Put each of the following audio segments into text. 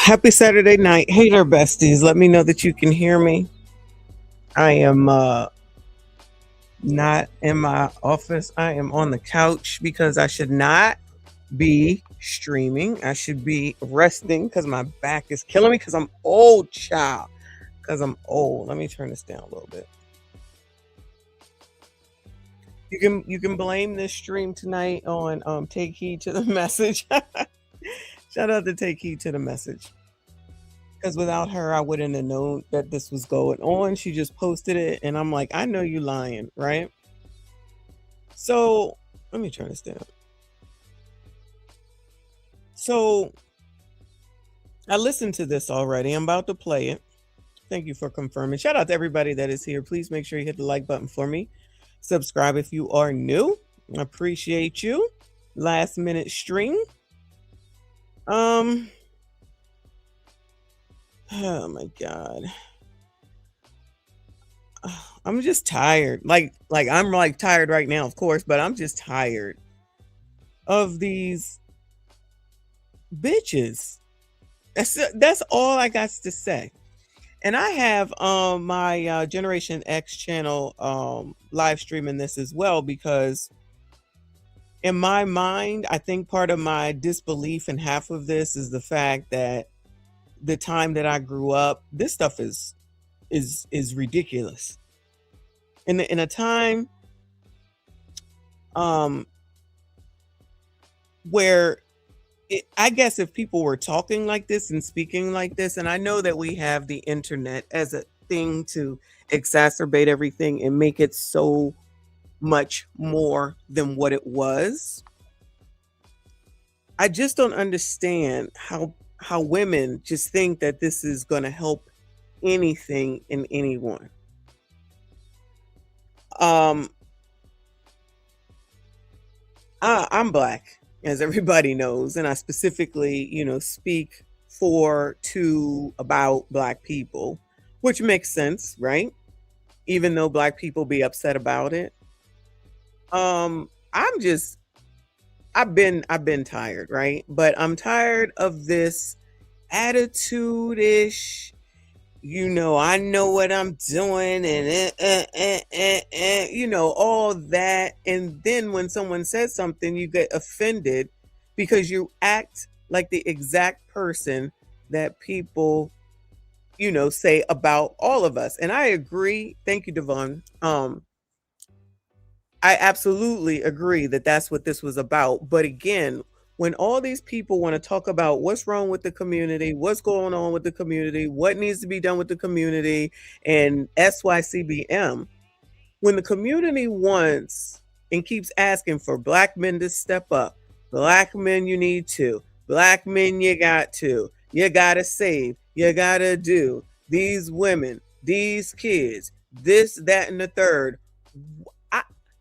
Happy Saturday night. Hey there, besties. Let me know that you can hear me. I am not in my office. I am on the couch because I should not be streaming. I should be resting because my back is killing me because I'm old, child. Because I'm old. Let me turn this down a little bit. You can blame this stream tonight on take heed to the message. Shout out to take heed to the message. Because without her, I wouldn't have known that this was going on. She just posted it, and I'm like, I know you lying, right? So let me turn this down. So I listened to this already. I'm about to play it. Thank you for confirming. Shout out to everybody that is here. Please make sure you hit the like button for me. Subscribe if you are new. I appreciate you. Last minute stream. Oh my God. I'm just tired. Like I'm like tired right now, of course, but I'm just tired of these bitches. That's all I got to say. And I have my Generation X channel live streaming this as well, because in my mind, I think part of my disbelief in half of this is the fact that the time that I grew up, this stuff is ridiculous. In a time where I guess if people were talking like this and speaking like this, and I know that we have the internet as a thing to exacerbate everything and make it so much more than what it was. I just don't understand how women just think that this is going to help anything in anyone. I'm Black, as everybody knows, and I specifically, speak about Black people, which makes sense, right? Even though Black people be upset about it. I've been tired, right? But I'm tired of this attitude-ish, I know what I'm doing, and all that. And then when someone says something, you get offended because you act like the exact person that people, say about all of us. And I agree. Thank you, Devon. I absolutely agree that that's what this was about. But again, when all these people want to talk about what's wrong with the community, what's going on with the community, what needs to be done with the community, and SYCBM, when the community wants and keeps asking for Black men to step up, Black men, you need to, Black men, you got to save, you got to do, these women, these kids, this, that, and the third.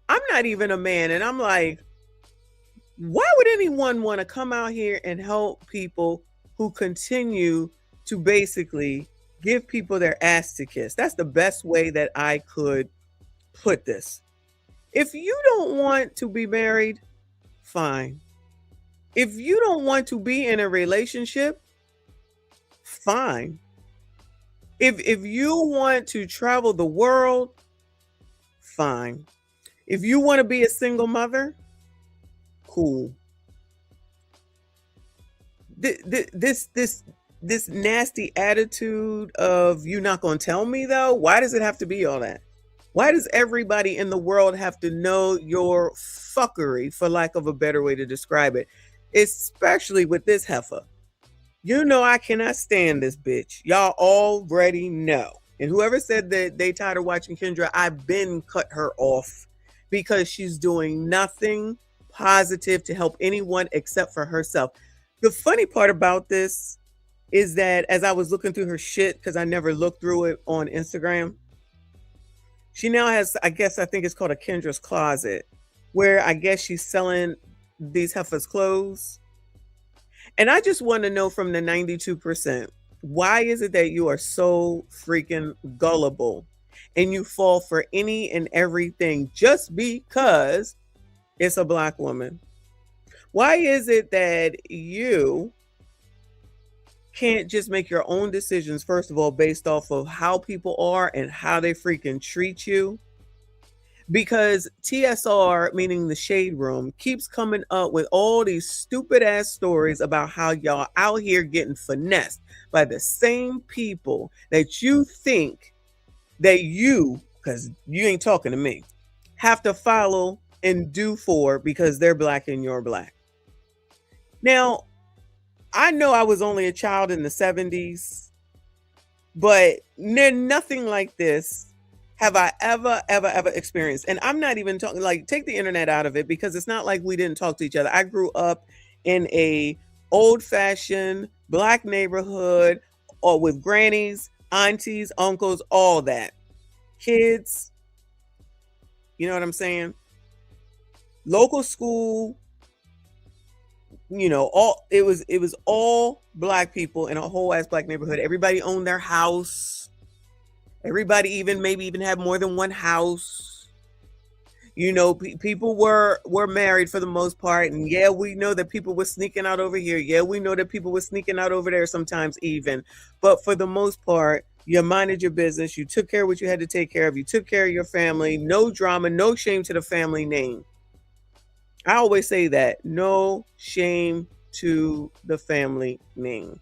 I'm not even a man, and I'm like, why would anyone want to come out here and help people who continue to basically give people their ass to kiss? That's the best way that I could put this. If you don't want to be married, fine. If you don't want to be in a relationship, fine. If you want to travel the world, fine. If you want to be a single mother, cool. This nasty attitude of you not gonna tell me though. Why does it have to be all that? Why does everybody in the world have to know your fuckery, for lack of a better way to describe it? Especially with this heifer. I cannot stand this bitch. Y'all already know. And whoever said that they tired of watching Kendra, I've been cut her off, because she's doing nothing positive to help anyone except for herself. The funny part about this is that as I was looking through her shit, because I never looked through it on Instagram, she now has, I think it's called a Kendra's Closet, where I guess she's selling these heifers clothes. And I just want to know from the 92%, why is it that you are so freaking gullible and you fall for any and everything just because it's a Black woman? Why is it that you can't just make your own decisions, first of all, based off of how people are and how they freaking treat you. Because TSR, meaning the shade room, keeps coming up with all these stupid ass stories about how y'all out here getting finessed by the same people that you think that you, because you ain't talking to me, have to follow and do for because they're black and you're black. Now, I know I was only a child in the 70s, but nothing like this have I ever experienced. And I'm not even talking, like, take the internet out of it, because it's not like we didn't talk to each other. I grew up in a old-fashioned black neighborhood, or with grannies, aunties, uncles, all that. Kids, you know what I'm saying? Local school, you know, all it was all black people in a whole ass black neighborhood. Everybody owned their house. Everybody maybe even had more than one house. You know, people were married for the most part. And yeah, we know that people were sneaking out over here. Yeah, we know that people were sneaking out over there sometimes even. But for the most part, you minded your business. You took care of what you had to take care of. You took care of your family. No drama, no shame to the family name. I always say that. No shame to the family name.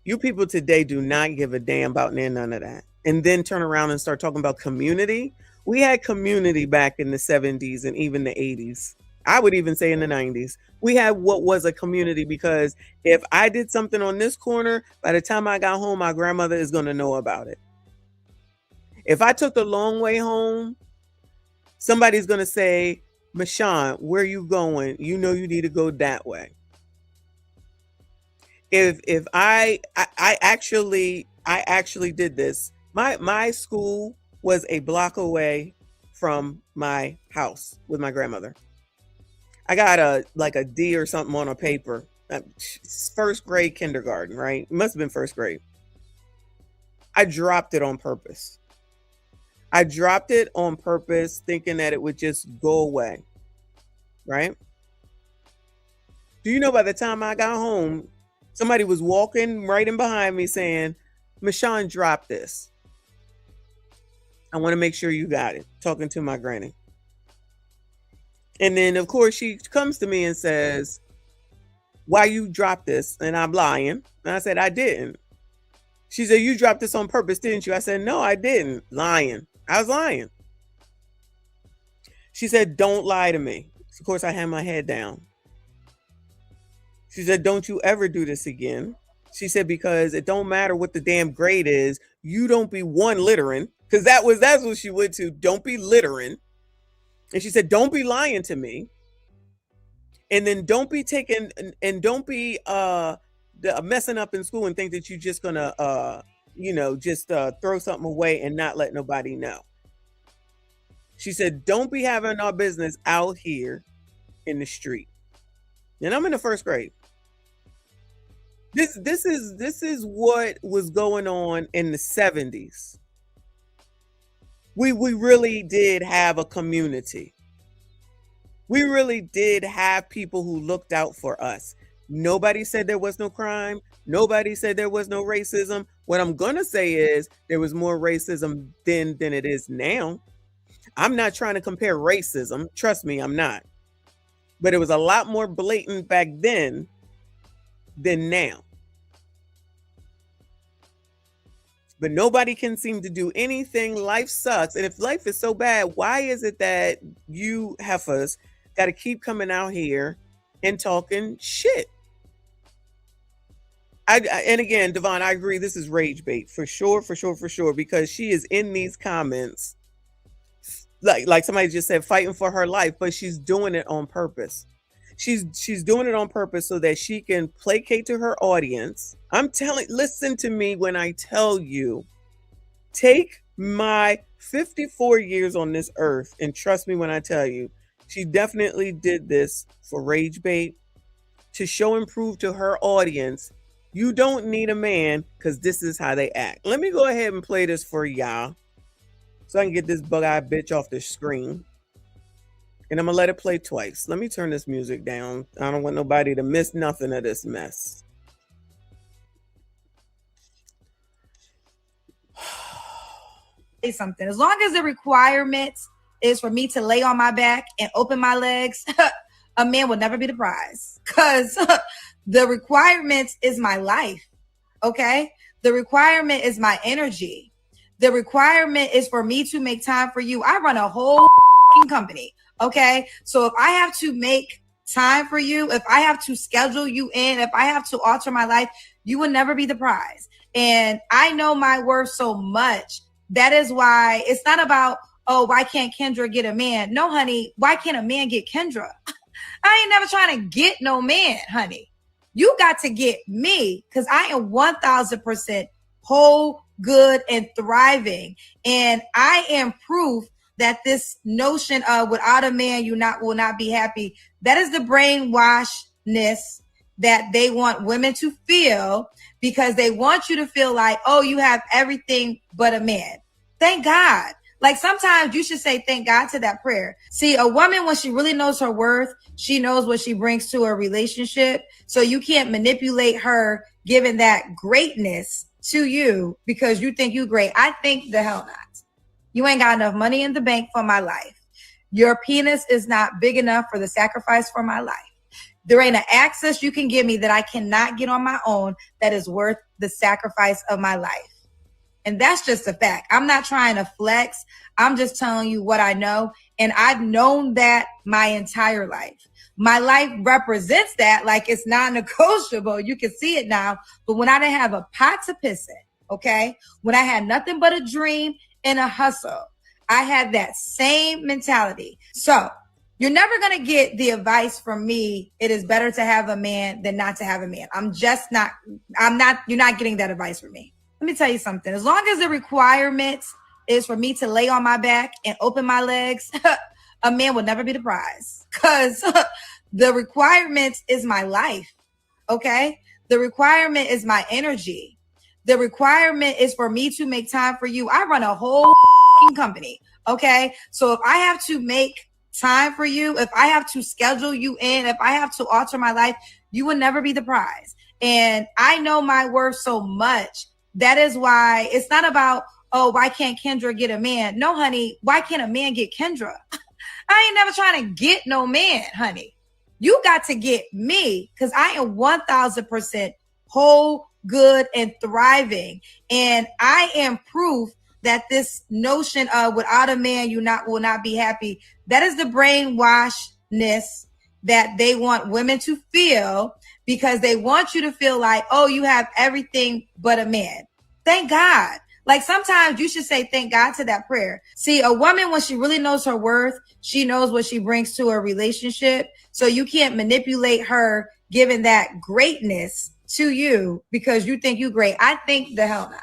You people today do not give a damn about none of that. And then turn around and start talking about community. We had community back in the 70s and even the 80s. I would even say in the 90s. We had what was a community, because if I did something on this corner, by the time I got home, my grandmother is going to know about it. If I took the long way home, somebody's going to say, Michonne, where you going? You know you need to go that way. If I actually did this. My school was a block away from my house with my grandmother. I got a D or something on a paper. First grade kindergarten, right? It must have been first grade. I dropped it on purpose. I dropped it on purpose, thinking that it would just go away, right? Do you know by the time I got home, somebody was walking right in behind me saying, Michonne, drop this. I want to make sure you got it. Talking to my granny. And then, of course, she comes to me and says, why you dropped this? And I'm lying. And I said, I didn't. She said, you dropped this on purpose, didn't you? I said, no, I didn't. Lying. I was lying. She said, don't lie to me. Of course, I had my head down. She said, don't you ever do this again. She said, because it don't matter what the damn grade is. You don't be littering. Because that's what she went to. Don't be littering. And she said, don't be lying to me. And then don't be taking, and don't be messing up in school and think that you're just going to, just throw something away and not let nobody know. She said, don't be having our business out here in the street. And I'm in the first grade. This is what was going on in the 70s. We really did have a community. We really did have people who looked out for us. Nobody said there was no crime. Nobody said there was no racism. What I'm going to say is there was more racism then than it is now. I'm not trying to compare racism. Trust me, I'm not. But it was a lot more blatant back then than now. But nobody can seem to do anything. Life sucks. And if life is so bad, why is it that you heifers got to keep coming out here and talking shit? And again, Devon, I agree. This is rage bait for sure, because she is in these comments. Like somebody just said, fighting for her life, but she's doing it on purpose. She's doing it on purpose so that she can placate to her audience. Listen to me when I tell you, take my 54 years on this earth and trust me when I tell you, she definitely did this for rage bait, to show and prove to her audience, you don't need a man because this is how they act. Let me go ahead and play this for y'all so I can get this bug-eyed bitch off the screen. And I'm going to let it play twice. Let me turn this music down. I don't want nobody to miss nothing of this mess. Something. As long as the requirements is for me to lay on my back and open my legs, a man will never be the prize, because the requirements is my life. Okay. The requirement is my energy. The requirement is for me to make time for you. I run a whole company. Okay. So if I have to make time for you, if I have to schedule you in, if I have to alter my life, you will never be the prize. And I know my worth so much. That is why it's not about, oh, why can't Kendra get a man? No, honey, why can't a man get Kendra? I ain't never trying to get no man, honey. You got to get me, because I am 1000% whole, good, and thriving. And I am proof that this notion of without a man, you will not be happy. That is the brainwashedness that they want women to feel, because they want you to feel like, oh, you have everything but a man. Thank God. Like, sometimes you should say thank God to that prayer. See, a woman, when she really knows her worth, she knows what she brings to a relationship. So you can't manipulate her giving that greatness to you because you think you great. I think the hell not. You ain't got enough money in the bank for my life. Your penis is not big enough for the sacrifice for my life. There ain't an access you can give me that I cannot get on my own that is worth the sacrifice of my life. And that's just a fact. I'm not trying to flex. I'm just telling you what I know. And I've known that my entire life. My life represents that like it's non-negotiable. You can see it now. But when I didn't have a pot to piss in, okay, when I had nothing but a dream and a hustle, I had that same mentality. So you're never going to get the advice from me. It is better to have a man than not to have a man. You're not getting that advice from me. Let me tell you something. As long as the requirements is for me to lay on my back and open my legs, a man will never be the prize, because the requirements is my life. Okay. The requirement is my energy. The requirement is for me to make time for you. I run a whole company. Okay. So if I have to make time for you, if I have to schedule you in, if I have to alter my life, you will never be the prize. And I know my worth so much. That is why it's not about, oh, why can't Kendra get a man? No, honey, why can't a man get Kendra? I ain't never trying to get no man, honey. You got to get me, because I am 1000% whole, good, and thriving. And I am proof that this notion of without a man, you will not be happy. That is the brainwashedness that they want women to feel, because they want you to feel like, oh, you have everything but a man. Thank God. Like, sometimes you should say thank God to that prayer. See, a woman, when she really knows her worth, she knows what she brings to a relationship. So you can't manipulate her giving that greatness to you because you think you great. I think the hell not.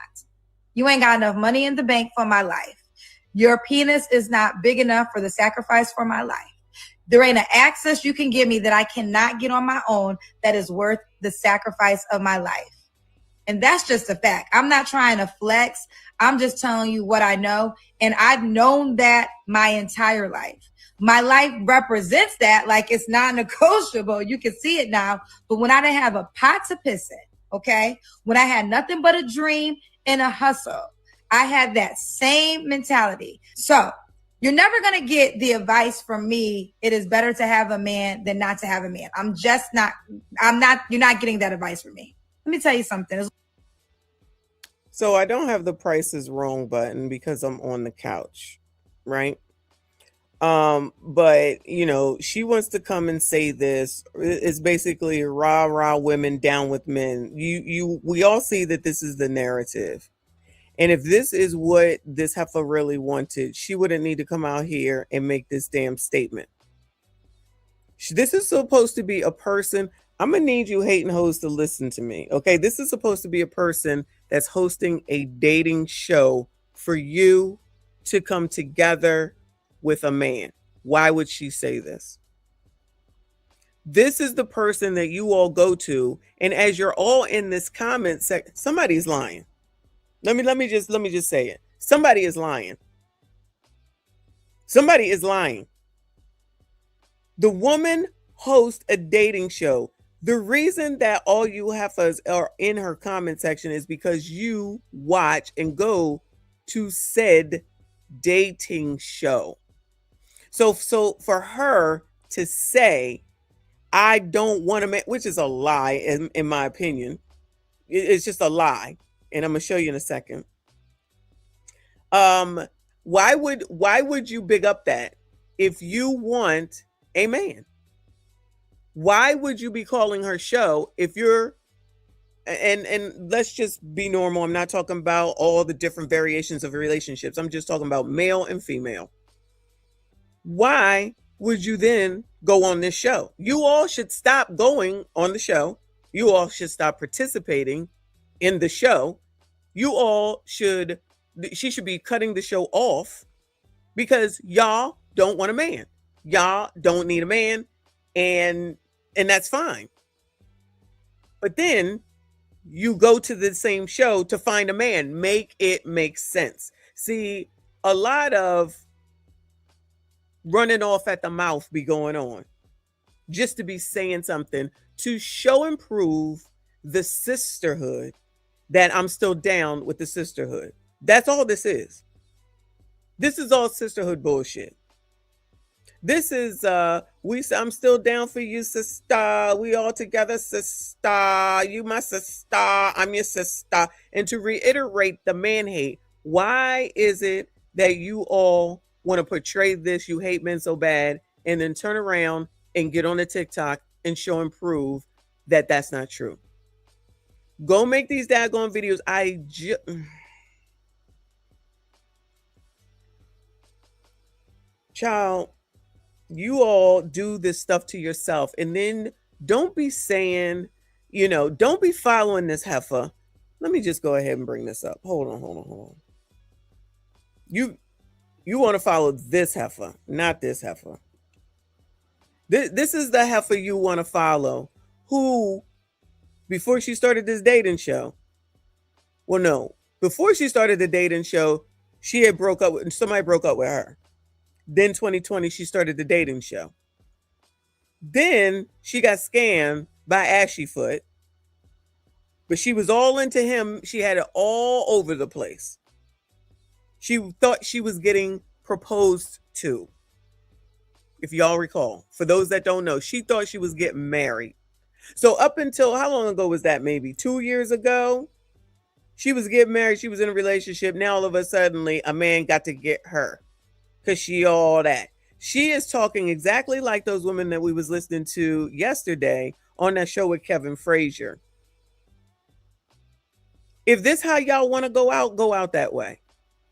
You ain't got enough money in the bank for my life. Your penis is not big enough for the sacrifice for my life. There ain't an access you can give me that I cannot get on my own that is worth the sacrifice of my life. And that's just a fact. I'm not trying to flex. I'm just telling you what I know. And I've known that my entire life. My life represents that like it's non-negotiable. You can see it now. But when I didn't have a pot to piss in, okay, when I had nothing but a dream and a hustle, I had that same mentality. So you're never going to get the advice from me. It is better to have a man than not to have a man. You're not getting that advice from me. Let me tell you something. So I don't have the price is wrong button because I'm on the couch, right? But she wants to come and say this. It's basically rah rah women down with men. We all see that this is the narrative. And if this is what this heifer really wanted, she wouldn't need to come out here and make this damn statement. This is supposed to be a person. I'm going to need you hating hoes to listen to me. Okay. This is supposed to be a person that's hosting a dating show for you to come together with a man. Why would she say this? This is the person that you all go to. And as you're all in this comment section, somebody's lying. Let me just say it. Somebody is lying. Somebody is lying. The woman hosts a dating show. The reason that all you heifers are in her comment section is because you watch and go to said dating show. So for her to say, I don't want to, which is a lie in my opinion. It's just a lie. And I'm going to show you in a second. Why would you big up that if you want a man? Why would you be calling her show if you're, and let's just be normal. I'm not talking about all the different variations of relationships. I'm just talking about male and female. Why would you then go on this show? You all should stop going on the show. You all should stop participating in the show. She should be cutting the show off because y'all don't want a man. Y'all don't need a man, and that's fine. But then you go to the same show to find a man. Make it make sense. See, a lot of running off at the mouth be going on just to be saying something to show and prove the sisterhood that I'm still down with the sisterhood. That's all this is. This is all sisterhood bullshit. This is I'm still down for you, sister. We all together, sister. You my sister, I'm your sister. And to reiterate the man hate, why is it that you all want to portray this, you hate men so bad, and then turn around and get on the TikTok and show and prove that that's not true? Go make these daggone videos. Child, you all do this stuff to yourself, and then don't be saying, don't be following this heifer. Let me just go ahead and bring this up. Hold on. You want to follow this heifer, not this heifer. This is the heifer you want to follow, who, before she started this dating show, before she started the dating show, somebody broke up with her. Then 2020, she started the dating show. Then she got scammed by Ashy Foot, but she was all into him. She had it all over the place. She thought she was getting proposed to. If y'all recall, for those that don't know, she thought she was getting married. So up until, how long ago was that? Maybe 2 years ago, she was getting married. She was in a relationship. Now all of a sudden, a man got to get her because she all that. She is talking exactly like those women that we was listening to yesterday on that show with Kevin Frazier. If this how y'all want to go out that way.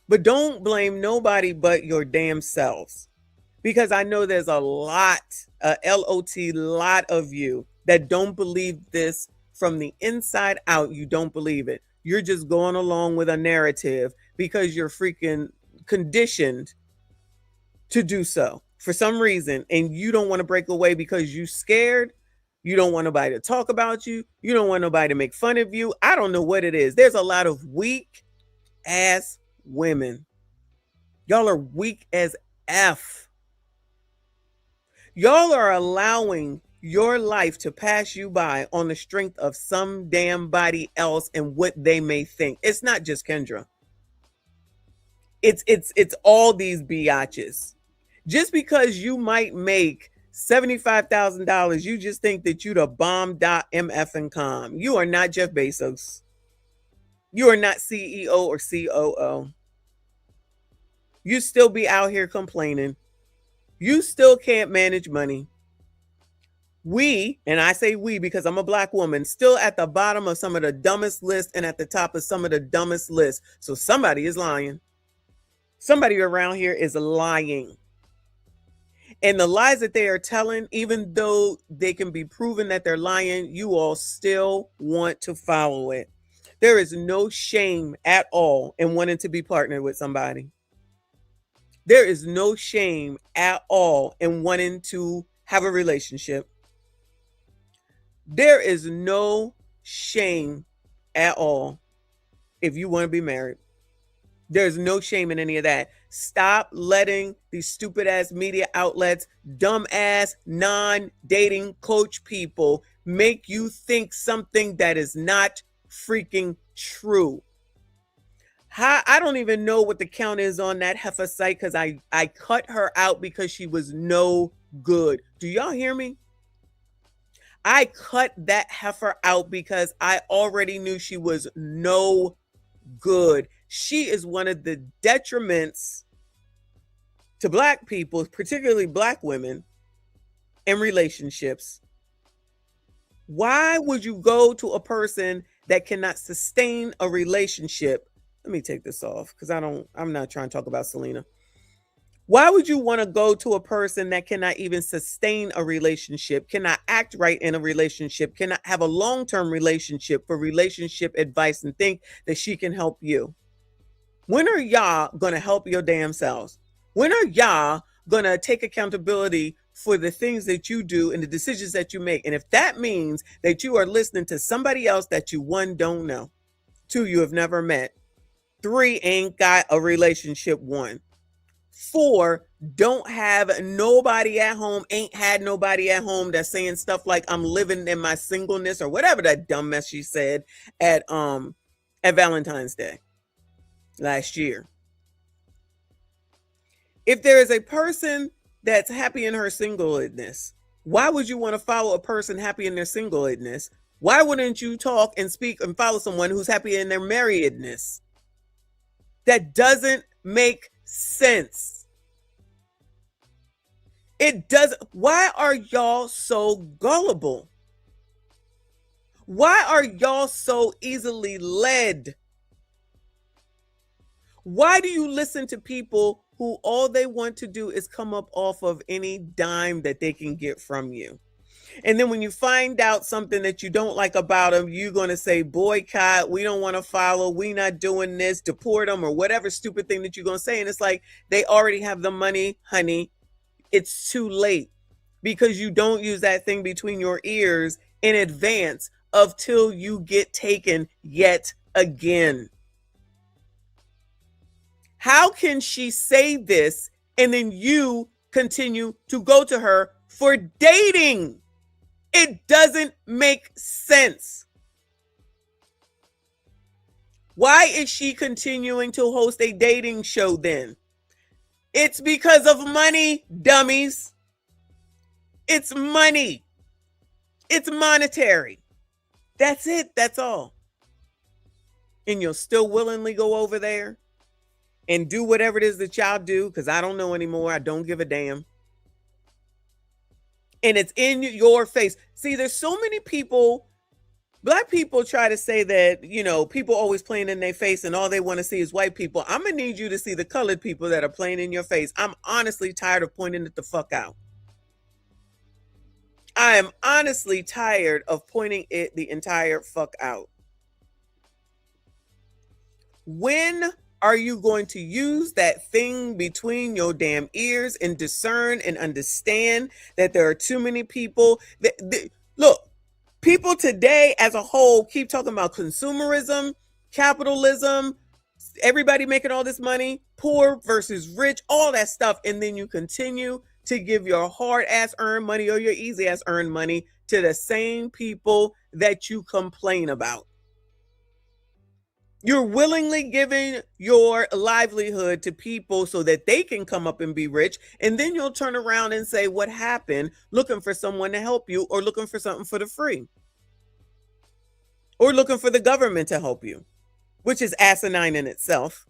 But don't blame nobody but your damn selves. Because I know there's a lot of you that don't believe this from the inside out. You don't believe it. You're just going along with a narrative because you're freaking conditioned to do so for some reason. And you don't want to break away because you're scared. You don't want nobody to talk about you. You don't want nobody to make fun of you. I don't know what it is. There's a lot of weak ass women. Y'all are weak as F. Y'all are allowing your life to pass you by on the strength of some damn body else and what they may think. It's not just Kendra. It's all these biatches. Just because you might make $75,000, you just think that you the bomb.mf and com. You are not Jeff Bezos. You are not CEO or COO. You still be out here complaining. You still can't manage money. We, and I say we because I'm a Black woman, still at the bottom of some of the dumbest lists and at the top of some of the dumbest lists. So somebody is lying. Somebody around here is lying. And the lies that they are telling, even though they can be proven that they're lying, you all still want to follow it. There is no shame at all in wanting to be partnered with somebody. There is no shame at all in wanting to have a relationship. There is no shame at all if you want to be married. There's no shame in any of that. Stop letting these stupid ass media outlets, dumb ass, non-dating coach people make you think something that is not freaking true. I don't even know what the count is on that heifer site because I cut her out because she was no good. Do y'all hear me? I cut that heifer out because I already knew she was no good. She is one of the detriments to Black people, particularly Black women, in relationships. Why would you go to a person that cannot sustain a relationship? Let me take this off because I'm not trying to talk about Selena. Why would you want to go to a person that cannot even sustain a relationship, cannot act right in a relationship, cannot have a long-term relationship for relationship advice and think that she can help you? When are y'all going to help your damn selves? When are y'all going to take accountability for the things that you do and the decisions that you make? And if that means that you are listening to somebody else that you, one, don't know, two, you have never met, three, ain't got a relationship, one, four, don't have nobody at home, ain't had nobody at home that's saying stuff like I'm living in my singleness or whatever that dumb mess she said at Valentine's Day last year. If there is a person that's happy in her singleness, why would you want to follow a person happy in their singleness? Why wouldn't you talk and speak and follow someone who's happy in their marriedness? That doesn't make sense. It doesn't. Why are y'all so gullible? Why are y'all so easily led? Why do you listen to people who all they want to do is come up off of any dime that they can get from you? And then when you find out something that you don't like about them, you're going to say, boycott, we don't want to follow, we not doing this, deport them, or whatever stupid thing that you're going to say. And it's like, they already have the money, honey. It's too late because you don't use that thing between your ears in advance of till you get taken yet again. How can she say this and then you continue to go to her for dating? It doesn't make sense. Why is she continuing to host a dating show then? It's because of money, dummies. It's money. It's monetary. That's it. That's all. And you'll still willingly go over there and do whatever it is that y'all do, because I don't know anymore. I don't give a damn. And it's in your face. See, there's so many people, Black people try to say that, you know, people always playing in their face and all they want to see is white people. I'm going to need you to see the colored people that are playing in your face. I'm honestly tired of pointing it the fuck out. I am honestly tired of pointing it the entire fuck out. When are you going to use that thing between your damn ears and discern and understand that there are too many people that look, people today as a whole keep talking about consumerism, capitalism, everybody making all this money, poor versus rich, all that stuff. And then you continue to give your hard ass earned money or your easy ass earned money to the same people that you complain about. You're willingly giving your livelihood to people so that they can come up and be rich. And then you'll turn around and say, what happened? Looking for someone to help you or looking for something for the free. Or looking for the government to help you, which is asinine in itself.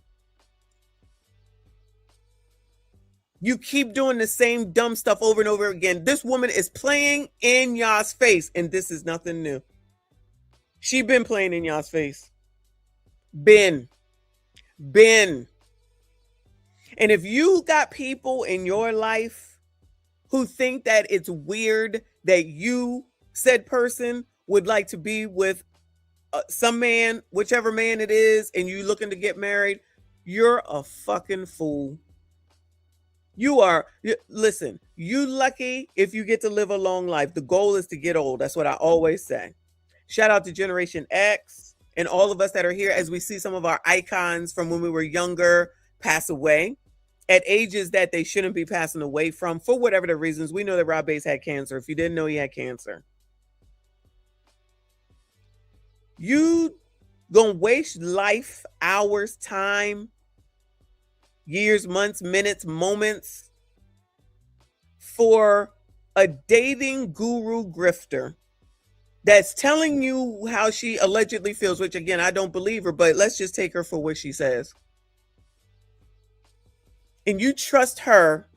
You keep doing the same dumb stuff over and over again. This woman is playing in y'all's face, and this is nothing new. She been playing in y'all's face. Been. And if you got people in your life who think that it's weird that you, said person, would like to be with some man, whichever man it is, and you looking to get married, you're a fucking fool. You are, listen, you lucky if you get to live a long life. The goal is to get old. That's what I always say. Shout out to Generation X and all of us that are here as we see some of our icons from when we were younger pass away at ages that they shouldn't be passing away from for whatever the reasons. We know that Rob Bass had cancer. If you didn't know, he had cancer. You Gonna waste life, hours, time, years, months, minutes, moments for a dating guru grifter that's telling you how she allegedly feels, which again, I don't believe her, but let's just take her for what she says. And you trust her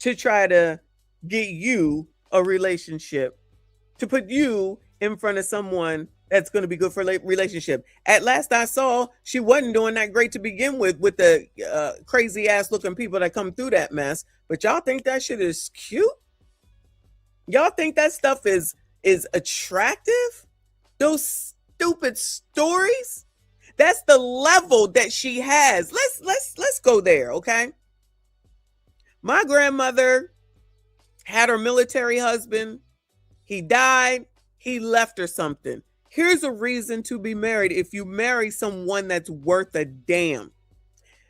to try to get you a relationship, to put you in front of someone that's going to be good for a relationship. At last I saw, she wasn't doing that great to begin with the crazy ass looking people that come through that mess. But y'all think that shit is cute? Y'all think that stuff is attractive? Those stupid stories? That's the level that she has. Let's go there, okay? My grandmother had her military husband. He died. He left her something. Here's a reason to be married if you marry someone that's worth a damn.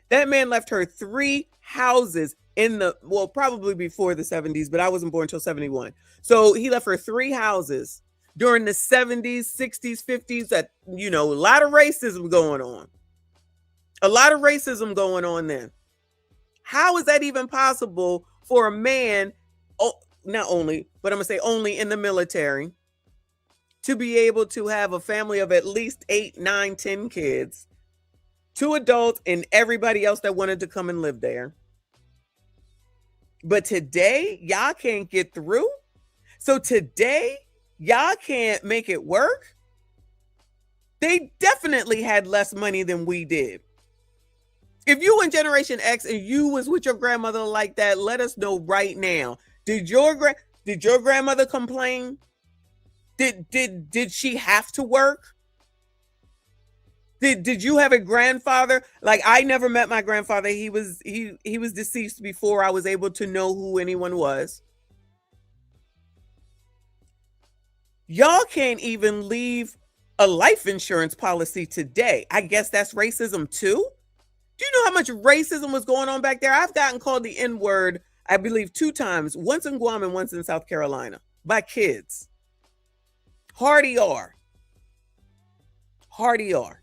That man left her 3 houses in the, well, probably before the 70s, but I wasn't born until 71. So he left her 3 houses during the 70s, 60s, 50s. That, you know, a lot of racism going on. A lot of racism going on then. How is that even possible for a man, not only, but I'm going to say only in the military, to be able to have a family of at least 8, 9, 10 kids, 2 adults, and everybody else that wanted to come and live there? But today, y'all can't get through. So today, y'all can't make it work. They definitely had less money than we did. If you in Generation X and you was with your grandmother like that, let us know right now. Did your grandmother complain? Did she have to work? Did you have a grandfather? Like, I never met my grandfather. He was deceased before I was able to know who anyone was. Y'all can't even leave a life insurance policy today. I guess that's racism too. Do you know how much racism was going on back there? I've gotten called the N-word, I believe 2 times, once in Guam and once in South Carolina, by kids. Hardy R. Hardy R.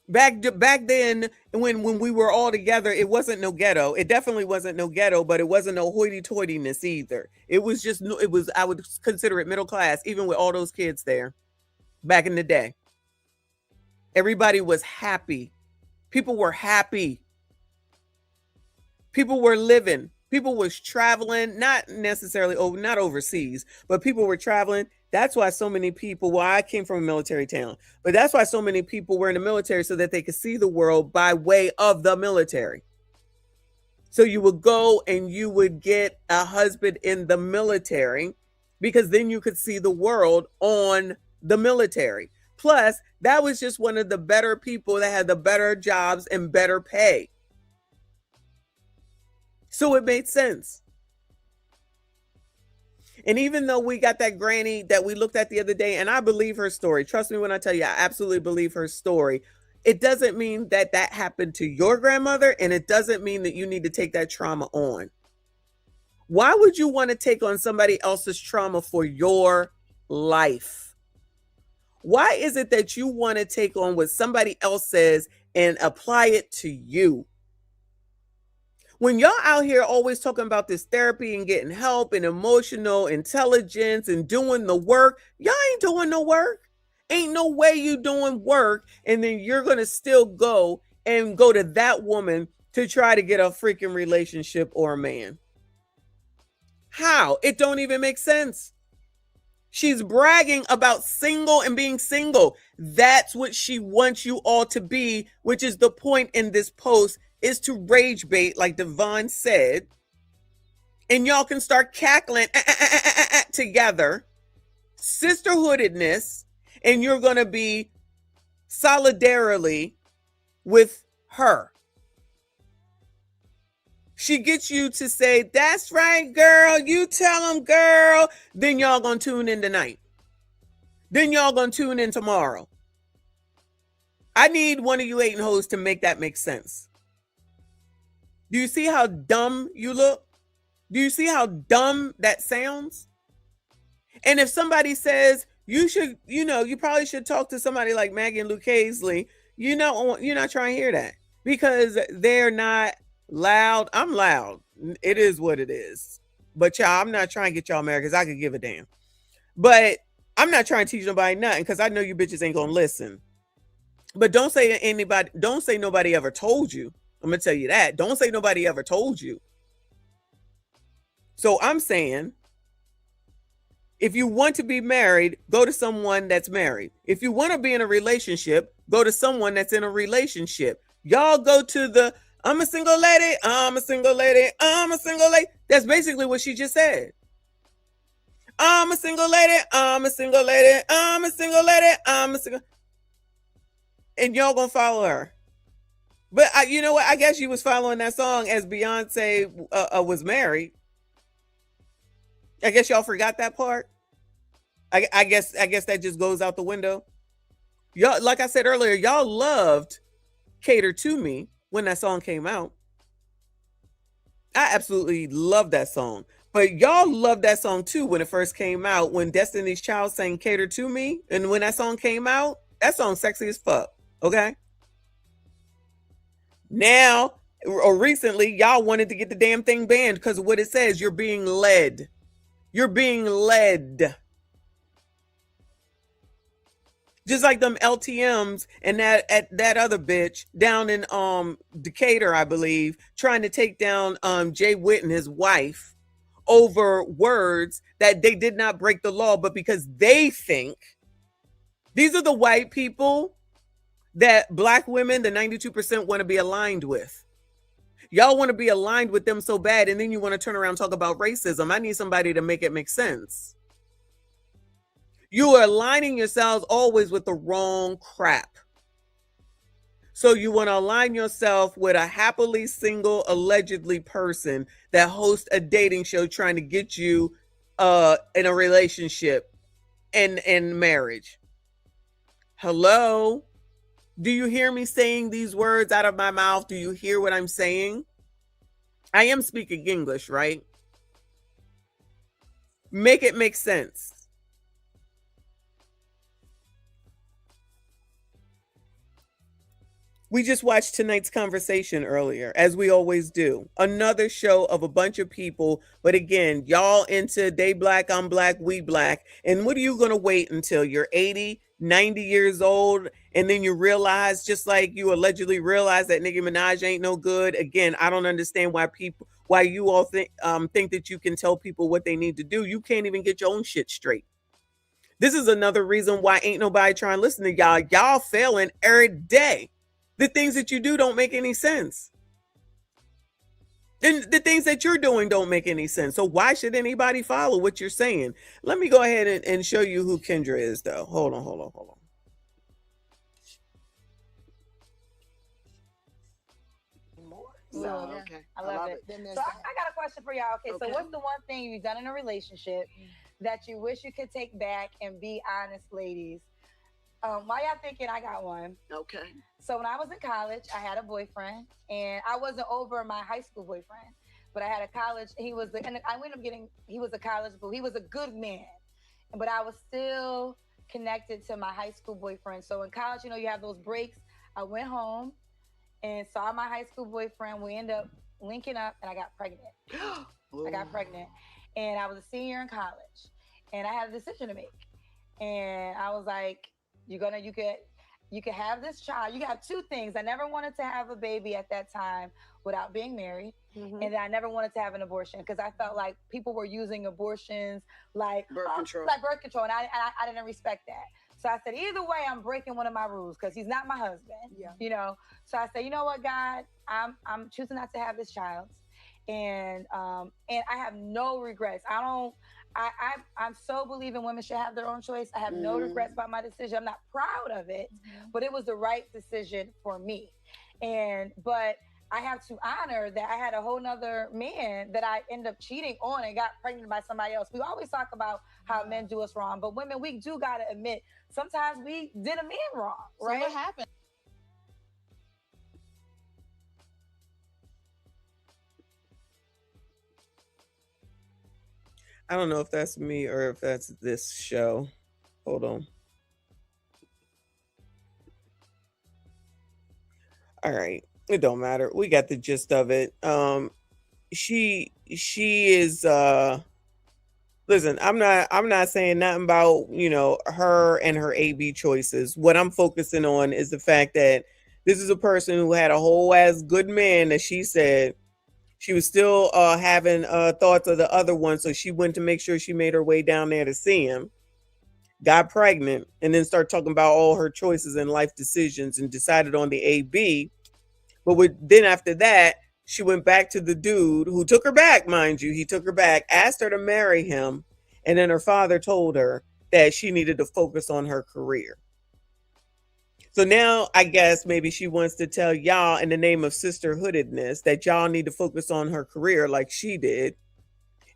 Back then, when we were all together, it wasn't no ghetto. It definitely wasn't no ghetto, but it wasn't no hoity-toityness either. It was just, I would consider it middle class, even with all those kids there. Back in the day, everybody was happy. People were happy. People were living. People was traveling, not necessarily not overseas, but people were traveling. That's why so many people, well, I came from a military town, but that's why so many people were in the military, so that they could see the world by way of the military. So you would go and you would get a husband in the military, because then you could see the world on the military. Plus, that was just one of the better people that had the better jobs and better pay. So it made sense. And even though we got that granny that we looked at the other day, and I believe her story, trust me when I tell you, I absolutely believe her story. It doesn't mean that that happened to your grandmother, and it doesn't mean that you need to take that trauma on. Why would you want to take on somebody else's trauma for your life? Why is it that you want to take on what somebody else says and apply it to you? When y'all out here always talking about this therapy and getting help and emotional intelligence and doing the work, y'all ain't doing no work. Ain't no way you doing work, and then you're going to still go to that woman to try to get a freaking relationship or a man. How? It don't even make sense. She's bragging about single and being single. That's what she wants you all to be, which is the point in this post, is to rage bait, like Devon said. And y'all can start cackling together, sisterhoodedness, and you're going to be solidarily with her. She gets you to say, that's right, girl. You tell them, girl. Then y'all gonna tune in tonight. Then y'all gonna tune in tomorrow. I need one of you hating hoes to make that make sense. Do you see how dumb you look? Do you see how dumb that sounds? And if somebody says you should, you probably should talk to somebody like Maggie and Luke Hazley, you're not trying to hear that because they're not loud. I'm loud. It is what it is. But y'all, I'm not trying to get y'all married because I could give a damn. But I'm not trying to teach nobody nothing because I know you bitches ain't gonna listen. But don't say nobody ever told you. I'm gonna tell you that. Don't say nobody ever told you. So I'm saying, if you want to be married, go to someone that's married. If you want to be in a relationship, go to someone that's in a relationship. Y'all go to the I'm a single lady, I'm a single lady, I'm a single lady. That's basically what she just said. I'm a single lady, I'm a single lady, I'm a single lady, I'm a single. And y'all gonna follow her. But you know what? I guess she was following that song as Beyonce was married. I guess y'all forgot that part. I guess that just goes out the window. Y'all, like I said earlier, y'all loved "Cater to Me" when that song came out. I absolutely love that song. But y'all loved that song too when it first came out. When Destiny's Child sang "Cater to Me," and when that song came out, that song sexy as fuck. Okay. Now or recently, y'all wanted to get the damn thing banned because of what it says. You're being led. You're being led. Just like them LTMs and that other bitch down in Decatur, I believe, trying to take down Jay Witt and his wife over words that they did not break the law, but because they think these are the white people that black women, the 92%, want to be aligned with. Y'all want to be aligned with them so bad, and then you want to turn around and talk about racism. I need somebody to make it make sense. You are aligning yourselves always with the wrong crap. So you want to align yourself with a happily single, allegedly person that hosts a dating show trying to get you in a relationship and marriage. Hello? Do you hear me saying these words out of my mouth? Do you hear what I'm saying? I am speaking English, right? Make it make sense. We just watched tonight's conversation earlier, as we always do. Another show of a bunch of people, but again, y'all into they black, I'm black, we black. And what are you going to wait until you're 80, 90 years old, and then you realize, just like you allegedly realize that Nicki Minaj ain't no good? Again, I don't understand why you all think that you can tell people what they need to do. You can't even get your own shit straight. This is another reason why ain't nobody trying to listen to y'all. Y'all failing every day. The things that you do don't make any sense. And the things that you're doing don't make any sense. So why should anybody follow what you're saying? Let me go ahead and show you who Kendra is, though. Hold on. So, okay. I love it. So I got a question for y'all. Okay, so what's the one thing you've done in a relationship that you wish you could take back? And be honest, ladies. While y'all thinking, I got one. Okay. So when I was in college, I had a boyfriend, and I wasn't over my high school boyfriend, but I had a college. He was a college, but he was a good man, but I was still connected to my high school boyfriend. So in college, you have those breaks. I went home and saw my high school boyfriend. We ended up linking up, and I got pregnant. I got pregnant, and I was a senior in college, and I had a decision to make, and I was like, you could have this child. You have two things. I never wanted to have a baby at that time without being married. Mm-hmm. And then I never wanted to have an abortion because I felt like people were using abortions like birth control. And I didn't respect that. So I said, either way, I'm breaking one of my rules because he's not my husband. Yeah. So I said, you know what, God, I'm choosing not to have this child. And I have no regrets. I'm so believing women should have their own choice. I have no regrets about my decision. I'm not proud of it, but it was the right decision for me. But I have to honor that I had a whole nother man that I ended up cheating on and got pregnant by somebody else. We always talk about how men do us wrong, but women, we do got to admit, sometimes we did a man wrong, right? So what happened? I don't know if that's me or if that's this show. Hold on. All right. It don't matter. We got the gist of it. She is listen, I'm not saying nothing about, her and her AB choices. What I'm focusing on is the fact that this is a person who had a whole ass good man that she said she was still having thoughts of the other one, so she went to make sure she made her way down there to see him. Got pregnant, and then started talking about all her choices and life decisions, and decided on the AB. But then after that, she went back to the dude who took her back, mind you. He took her back, asked her to marry him, and then her father told her that she needed to focus on her career. So now I guess maybe she wants to tell y'all in the name of sisterhoodedness that y'all need to focus on her career like she did,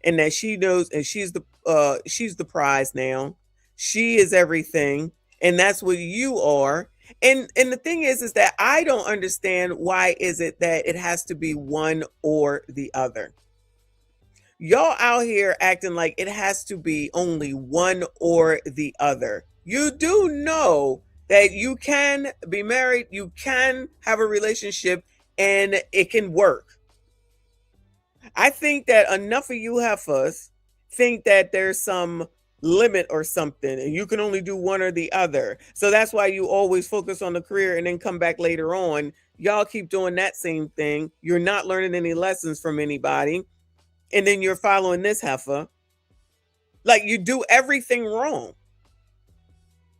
and that she knows, and she's the prize now. She is everything, and that's what you are. And the thing is that I don't understand why is it that it has to be one or the other. Y'all out here acting like it has to be only one or the other. You do know that you can be married, you can have a relationship, and it can work. I think that enough of you heifers think that there's some limit or something and you can only do one or the other. So that's why you always focus on the career and then come back later on. Y'all keep doing that same thing. You're not learning any lessons from anybody. And then you're following this heifer. Like, you do everything wrong.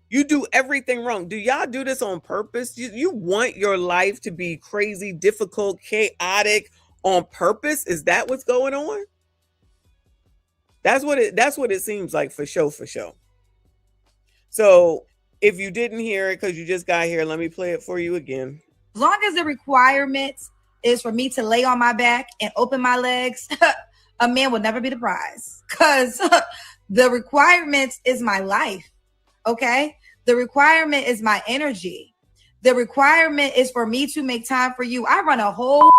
You do everything wrong. Do y'all do this on purpose? You want your life to be crazy, difficult, chaotic on purpose? Is that what's going on? That's what it seems like, for sure, for sure. So if you didn't hear it because you just got here, let me play it for you again. As long as the requirements is for me to lay on my back and open my legs, a man will never be the prize, because the requirements is my life. Okay. The requirement is my energy. The requirement is for me to make time for you. I run a whole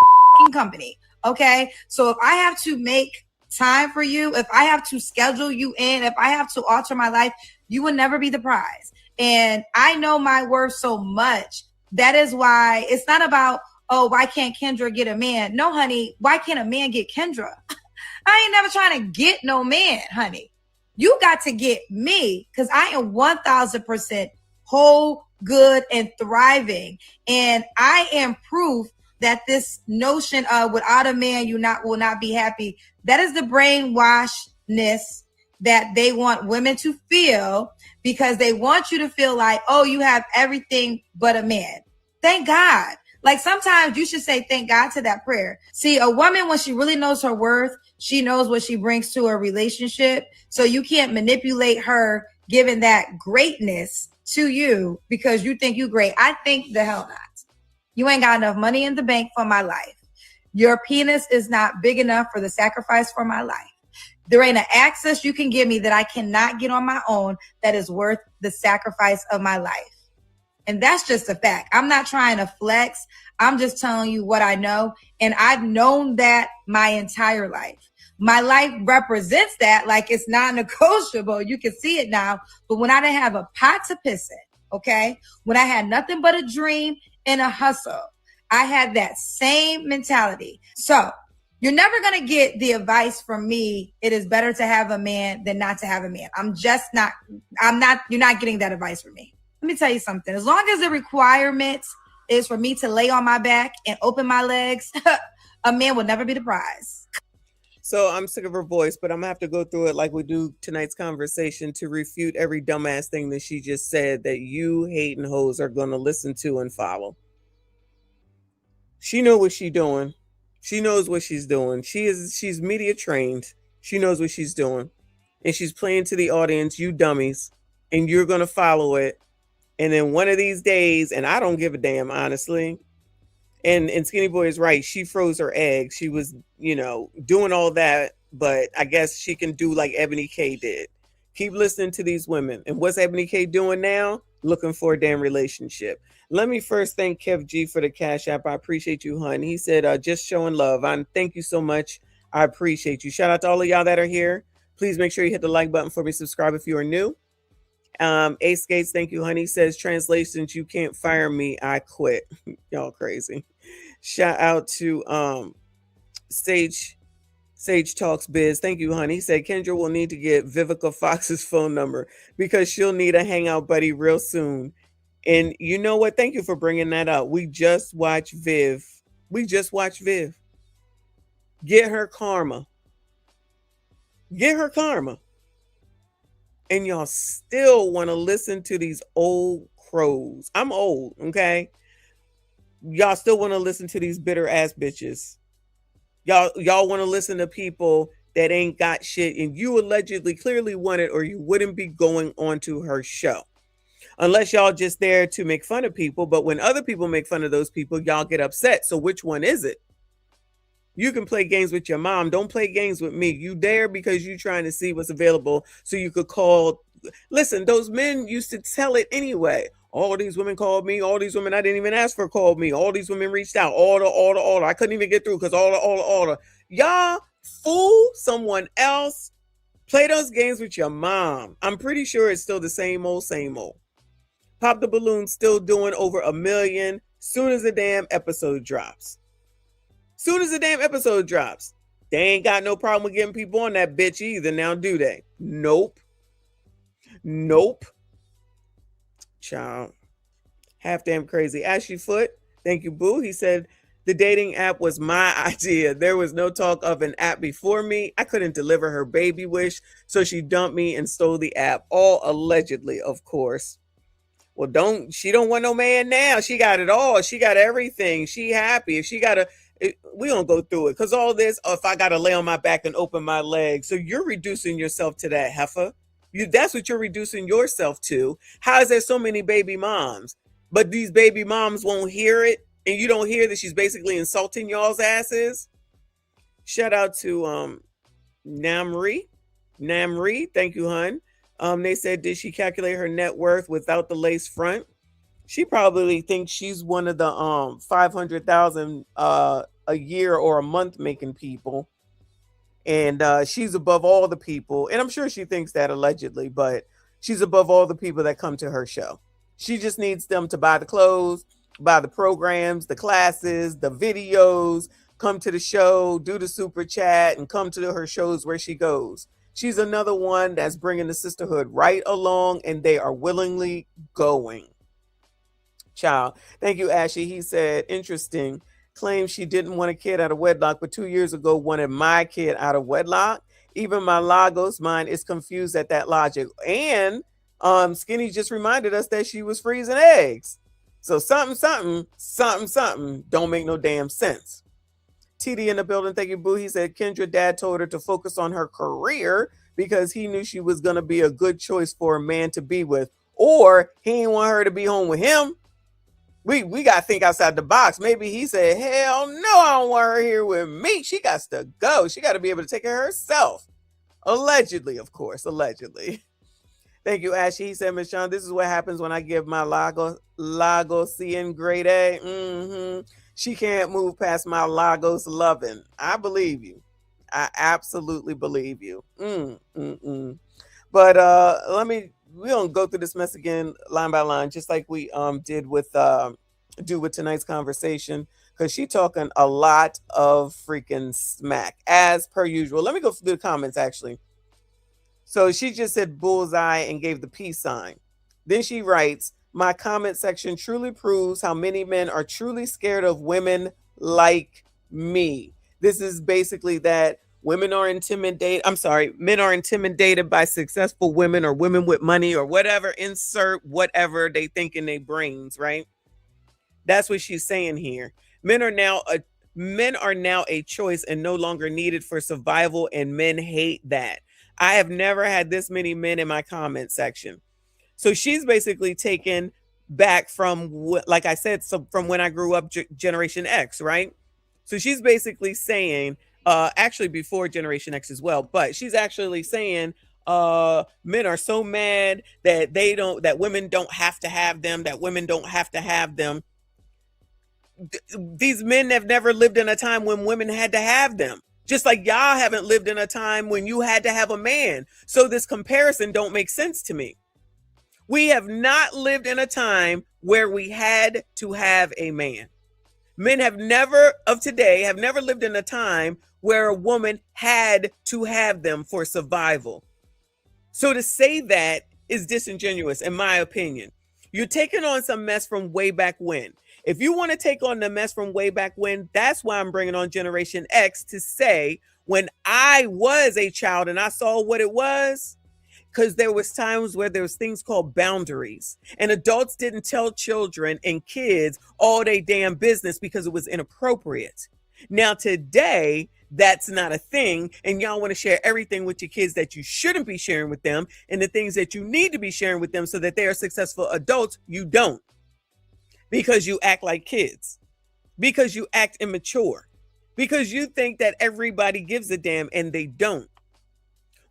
company. Okay. So if I have to make time for you, if I have to schedule you in, if I have to alter my life, you will never be the prize. And I know my worth so much. That is why it's not about, oh, why can't Kendra get a man? No, honey. Why can't a man get Kendra? I ain't never trying to get no man, honey. You got to get me, because I am 1000% whole, good, and thriving. And I am proof that this notion of without a man, you will not be happy. That is the brainwashedness that they want women to feel, because they want you to feel like, oh, you have everything but a man. Thank God. Like, sometimes you should say thank God to that prayer. See, a woman, when she really knows her worth, she knows what she brings to a relationship. So you can't manipulate her giving that greatness to you because you think you great. I think the hell not. You ain't got enough money in the bank for my life. Your penis is not big enough for the sacrifice for my life. There ain't an access you can give me that I cannot get on my own that is worth the sacrifice of my life. And that's just a fact. I'm not trying to flex. I'm just telling you what I know. And I've known that my entire life. My life represents that like it's non-negotiable. You can see it now. But when I didn't have a pot to piss in, okay, when I had nothing but a dream and a hustle, I had that same mentality. So you're never going to get the advice from me. It is better to have a man than not to have a man. You're not getting that advice from me. Let me tell you something. As long as the requirement is for me to lay on my back and open my legs, a man will never be the prize. So I'm sick of her voice, but I'm gonna have to go through it like we do tonight's conversation to refute every dumbass thing that she just said that you hating hoes are gonna listen to and follow. She know what she's doing. She knows what she's doing. She's media trained. She knows what she's doing. And she's playing to the audience, you dummies, and you're gonna follow it. And then one of these days, and I don't give a damn, honestly. And Skinny Boy is right. She froze her eggs. She was, doing all that. But I guess she can do like Ebony K did. Keep listening to these women. And what's Ebony K doing now? Looking for a damn relationship. Let me first thank Kev G for the Cash App. I appreciate you, hun. He said, just showing love. Thank you so much. I appreciate you. Shout out to all of y'all that are here. Please make sure you hit the like button for me. Subscribe if you are new. Ace Gates, thank you, honey. Says translations, you can't fire me. I quit. Y'all crazy. Shout out to Sage Talks Biz. Thank you, honey. He said Kendra will need to get Vivica Fox's phone number because she'll need a hangout buddy real soon. And you know what? Thank you for bringing that up. We just watched Viv. Get her karma. Get her karma. And y'all still want to listen to these old crows. I'm old, okay? Y'all still want to listen to these bitter ass bitches. Y'all want to listen to people that ain't got shit, and you allegedly clearly want it, or you wouldn't be going on to her show. Unless y'all just there to make fun of people, but when other people make fun of those people, y'all get upset. So which one is it? You can play games with your mom. Don't play games with me. You there because you trying to see what's available so you could call. Listen, those men used to tell it anyway. All these women called me. All these women I didn't even ask for called me. All these women reached out. Order. I couldn't even get through because order. Y'all fool someone else. Play those games with your mom. I'm pretty sure it's still the same old. Pop the Balloon still doing over 1 million soon as the damn episode drops. They ain't got no problem with getting people on that bitch either now, do they? Nope. Child. Half damn crazy. Ashley Foot, thank you, boo. He said, the dating app was my idea. There was no talk of an app before me. I couldn't deliver her baby wish, so she dumped me and stole the app. All allegedly, of course. Well, she don't want no man now. She got it all. She got everything. She happy. If she got we don't go through it. Because all this, if I got to lay on my back and open my legs. So you're reducing yourself to that, heifer. That's what you're reducing yourself to. How is there so many baby moms? But these baby moms won't hear it. And you don't hear that she's basically insulting y'all's asses. Shout out to Namri. Thank you, hun. They said, did she calculate her net worth without the lace front? She probably thinks she's one of the 500,000 a year or a month making people. And she's above all the people. And I'm sure she thinks that allegedly, but she's above all the people that come to her show. She just needs them to buy the clothes, buy the programs, the classes, the videos, come to the show, do the super chat, and come to her shows where she goes. She's another one that's bringing the sisterhood right along, and they are willingly going. Child. Thank you, Ashley. He said, interesting. Claims she didn't want a kid out of wedlock, but 2 years ago wanted my kid out of wedlock. Even my Lagos mind is confused at that logic. And Skinny just reminded us that she was freezing eggs. So something don't make no damn sense. TD in the building, thank you, boo. He said Kendra dad told her to focus on her career because he knew she was going to be a good choice for a man to be with, or he didn't want her to be home with him. We got to think outside the box. Maybe he said, hell no, I don't want her here with me. She got to go. She got to be able to take care of herself. Allegedly, of course, allegedly. Thank you, Ashley. He said, Miss Sean, this is what happens when I give my Lagosian grade A. She can't move past my Lagos loving. I believe you. I absolutely believe you. But we don't go through this mess again line by line, just like we did with tonight's conversation, because she talking a lot of freaking smack as per usual. Let me go through the comments actually. So she just said bullseye and gave the peace sign. Then she writes, my comment section truly proves how many men are truly scared of women like me. This is basically that men are intimidated by successful women or women with money or whatever, insert whatever they think in their brains, right? That's what she's saying here. Men are now a choice and no longer needed for survival, and men hate that. I have never had this many men in my comment section. So she's basically taken back from what, like I said, from when I grew up, Generation X, right? So she's basically saying, actually before Generation X as well, but she's actually saying men are so mad that women don't have to have them, These men have never lived in a time when women had to have them. Just like y'all haven't lived in a time when you had to have a man. So this comparison don't make sense to me. We have not lived in a time where we had to have a man. Men have never lived in a time where a woman had to have them for survival. So to say that is disingenuous, in my opinion. You're taking on some mess from way back when. If you want to take on the mess from way back when, that's why I'm bringing on Generation X to say, when I was a child and I saw what it was, because there was times where there was things called boundaries, and adults didn't tell children and kids all they damn business because it was inappropriate. Now today, that's not a thing, and y'all want to share everything with your kids that you shouldn't be sharing with them, and the things that you need to be sharing with them so that they are successful adults, you don't. Because you act like kids, because you act immature, because you think that everybody gives a damn and they don't.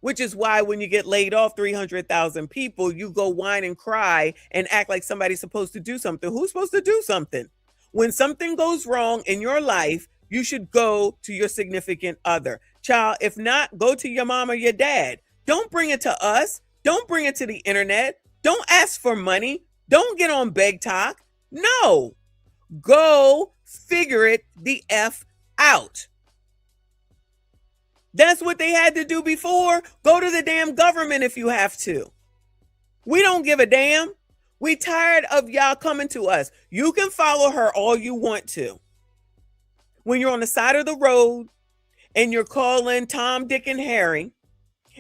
Which is why when you get laid off 300,000 people, you go whine and cry and act like somebody's supposed to do something. Who's supposed to do something? When something goes wrong in your life, you should go to your significant other. Child, if not, go to your mom or your dad. Don't bring it to us. Don't bring it to the internet. Don't ask for money. Don't get on Beg Talk. No. Go figure it the F out. That's what they had to do before. Go to the damn government if you have to. We don't give a damn. We tired of y'all coming to us. You can follow her all you want to. When you're on the side of the road and you're calling Tom, Dick, and Harry,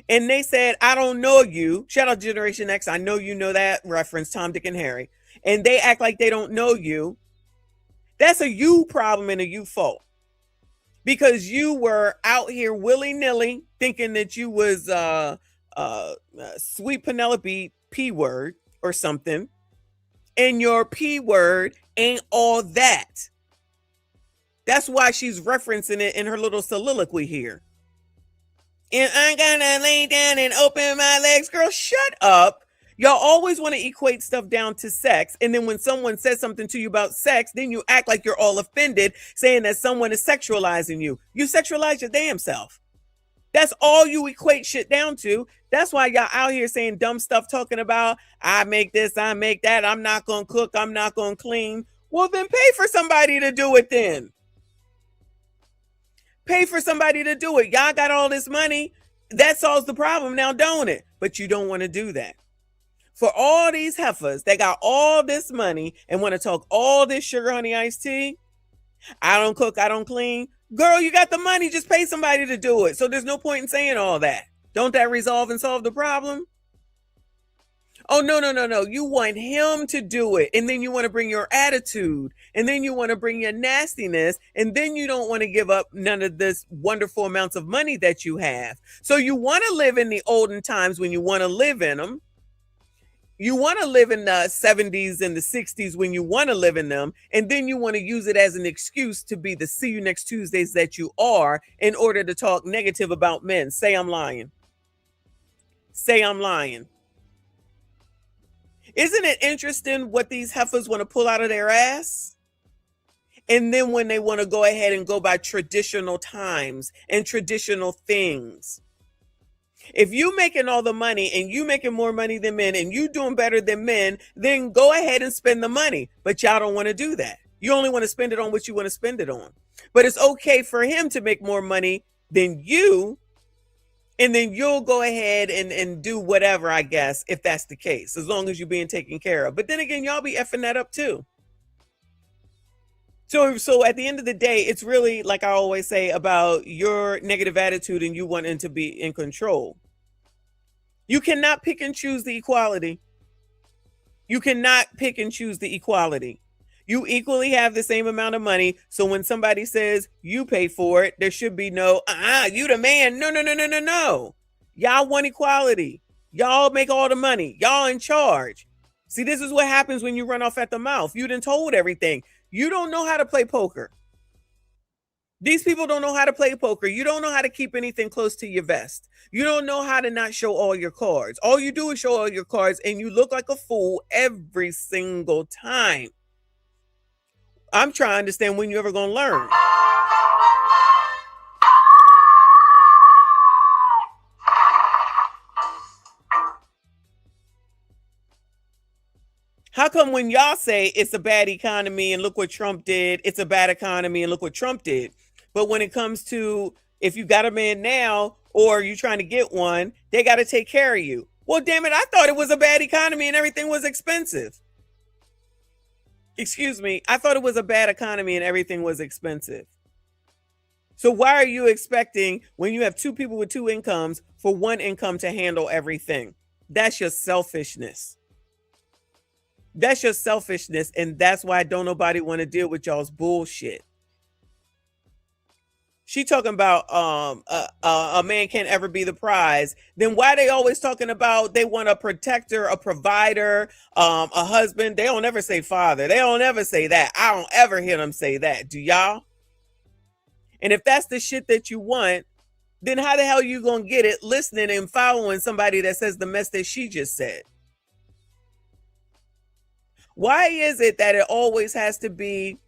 and they said, I don't know you. Shout out Generation X. I know you know that reference, Tom, Dick, and Harry. And they act like they don't know you. That's a you problem and a you fault. Because you were out here willy-nilly thinking that you was sweet Penelope P word or something. And your P word ain't all that. That's why she's referencing it in her little soliloquy here. And I'm gonna lay down and open my legs. Girl, shut up. Y'all always want to equate stuff down to sex. And then when someone says something to you about sex, then you act like you're all offended, saying that someone is sexualizing you. You sexualize your damn self. That's all you equate shit down to. That's why y'all out here saying dumb stuff, talking about, I make this, I make that, I'm not going to cook, I'm not going to clean. Well, then pay for somebody to do it then. Pay for somebody to do it. Y'all got all this money. That solves the problem now, don't it? But you don't want to do that. For all these heifers that got all this money and want to talk all this sugar honey iced tea, I don't cook, I don't clean. Girl, you got the money, just pay somebody to do it. So there's no point in saying all that. Don't that resolve and solve the problem? Oh, no. You want him to do it. And then you want to bring your attitude. And then you want to bring your nastiness. And then you don't want to give up none of this wonderful amounts of money that you have. So you want to live in the olden times when you want to live in them. You want to live in the 70s and the 60s when you want to live in them. And then you want to use it as an excuse to be the see you next Tuesdays that you are in order to talk negative about men. Say I'm lying. Say I'm lying. Isn't it interesting what these heifers want to pull out of their ass? And then when they want to go ahead and go by traditional times and traditional things. If you making all the money and you making more money than men and you doing better than men, then go ahead and spend the money. But y'all don't want to do that. You only want to spend it on what you want to spend it on. But it's okay for him to make more money than you. And then you'll go ahead and do whatever, I guess, if that's the case, as long as you're being taken care of. But then again, y'all be effing that up too. So at the end of the day, it's really, like I always say, about your negative attitude and you wanting to be in control. You cannot pick and choose the equality. You cannot pick and choose the equality. You equally have the same amount of money. So when somebody says you pay for it, there should be no, you the man. No. Y'all want equality. Y'all make all the money. Y'all in charge. See, this is what happens when you run off at the mouth. You done told everything. You don't know how to play poker. These people don't know how to play poker. You don't know how to keep anything close to your vest. You don't know how to not show all your cards. All you do is show all your cards and you look like a fool every single time. I'm trying to understand when you're ever going to learn. How come when y'all say it's a bad economy and look what Trump did, it's a bad economy and look what Trump did? But when it comes to if you got a man now or you trying to get one, they got to take care of you. Well, damn it, I thought it was a bad economy and everything was expensive. Excuse me, I thought it was a bad economy and everything was expensive. So why are you expecting when you have two people with two incomes for one income to handle everything? That's your selfishness. That's your selfishness, and that's why don't nobody want to deal with y'all's bullshit. She talking about a man can't ever be the prize. Then why they always talking about they want a protector, a provider, a husband? They don't ever say father. They don't ever say that. I don't ever hear them say that. Do y'all? And if that's the shit that you want, then how the hell are you gonna get it listening and following somebody that says the mess that she just said? Why is it that it always has to be,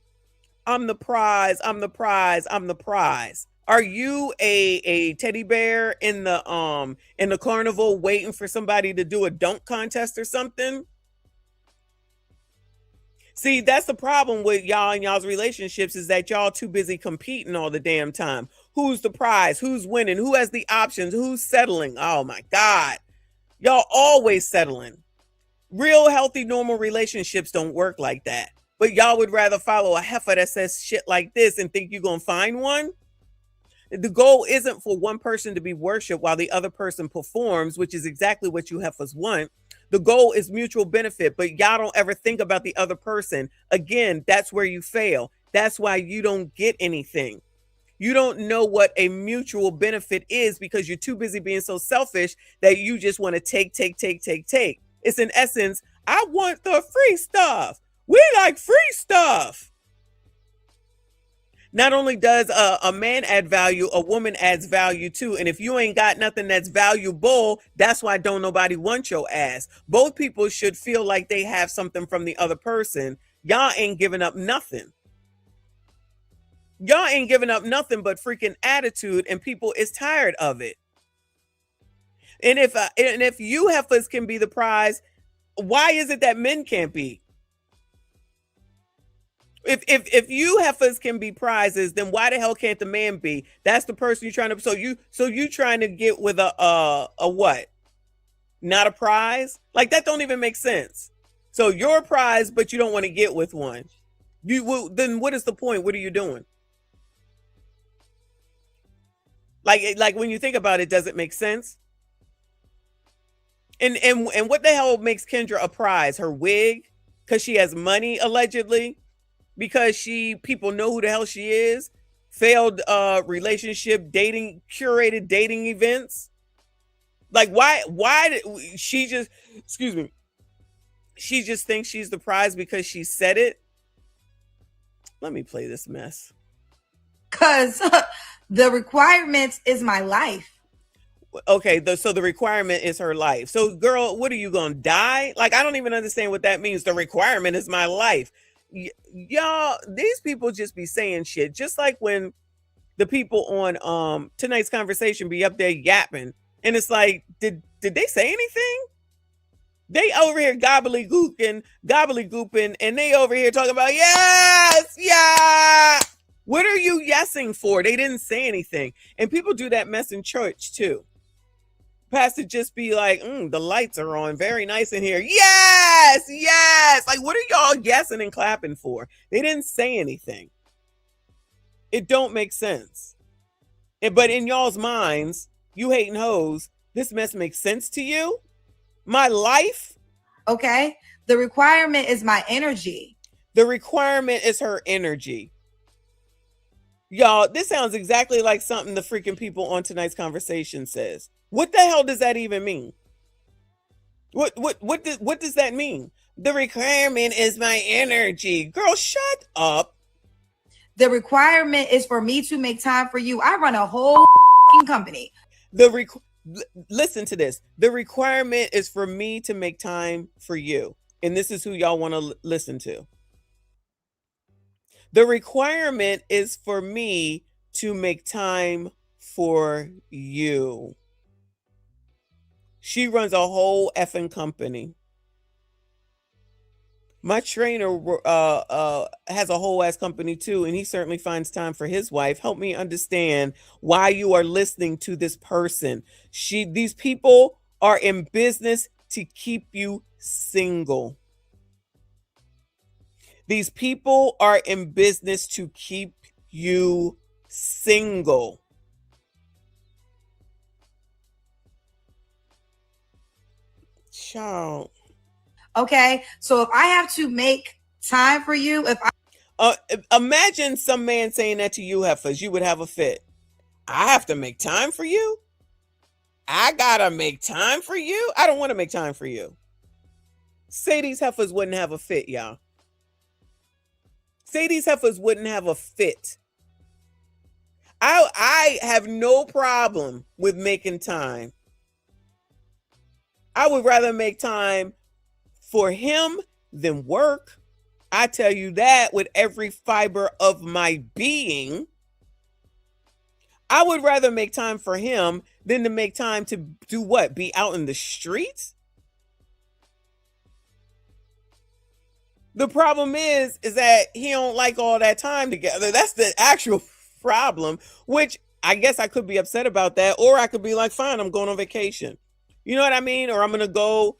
I'm the prize, I'm the prize, I'm the prize? Are you a teddy bear in the carnival waiting for somebody to do a dunk contest or something? See, that's the problem with y'all and y'all's relationships is that y'all too busy competing all the damn time. Who's the prize? Who's winning? Who has the options? Who's settling? Oh my God. Y'all always settling. Real healthy, normal relationships don't work like that. But y'all would rather follow a heifer that says shit like this and think you're going to find one? The goal isn't for one person to be worshiped while the other person performs, which is exactly what you heifers want. The goal is mutual benefit, but y'all don't ever think about the other person. Again, that's where you fail. That's why you don't get anything. You don't know what a mutual benefit is because you're too busy being so selfish that you just want to take. It's in essence, I want the free stuff. We like free stuff. Not only does a man add value, a woman adds value too. And if you ain't got nothing that's valuable, that's why don't nobody want your ass. Both people should feel like they have something from the other person. Y'all ain't giving up nothing. Y'all ain't giving up nothing but freaking attitude, and people is tired of it. And if you heifers can be the prize, why is it that men can't be? If you heifers can be prizes, then why the hell can't the man be? That's the person you're trying to. So you trying to get with a what? Not a prize? Like that don't even make sense. So you're a prize, but you don't want to get with one. Then what is the point? What are you doing? Like when you think about it, does it make sense? And what the hell makes Kendra a prize? Her wig? Because she has money, allegedly? Because people know who the hell she is? Failed relationship, dating, curated dating events? Like why did she just, excuse me, she just thinks she's the prize because she said it? Let me play this mess. Because the requirements is my life. Okay, so the requirement is her life. So girl, what are you gonna die? Like, I don't even understand what that means. The requirement is my life. Y'all, these people just be saying shit. Just like when the people on tonight's conversation be up there yapping, and it's like, did they say anything? They over here gobbledygooping, and they over here talking about yes, yeah. What are you yesing for? They didn't say anything. And people do that mess in church too. Pastor just be like, the lights are on, very nice in here. Yes. Like, what are y'all guessing and clapping for? They didn't say anything. It don't make sense. But in y'all's minds, you hating hoes, this mess makes sense to you? My life? Okay. The requirement is my energy. The requirement is her energy. Y'all, this sounds exactly like something the freaking people on tonight's conversation says. What the hell does that even mean? What does that mean? The requirement is my energy. Girl, shut up. The requirement is for me to make time for you. I run a whole company. Listen to this. The requirement is for me to make time for you. And this is who y'all want to listen to. The requirement is for me to make time for you. She runs a whole effing company. My trainer has a whole ass company too, and he certainly finds time for his wife. Help me understand why you are listening to this person. These people are in business to keep you single. These people are in business to keep you single. Child. Okay. So if I have to make time for you, if I imagine some man saying that to you, heifers, you would have a fit. I have to make time for you? I gotta make time for you? I don't want to make time for you. Say these heifers wouldn't have a fit, y'all. Say these heifers wouldn't have a fit. I have no problem with making time. I would rather make time for him than work. I tell you that with every fiber of my being. I would rather make time for him than to make time to do what? Be out in the streets? The problem is that he don't like all that time together. That's the actual problem, which I guess I could be upset about that, or I could be like, fine, I'm going on vacation. You know what I mean? Or I'm going to go,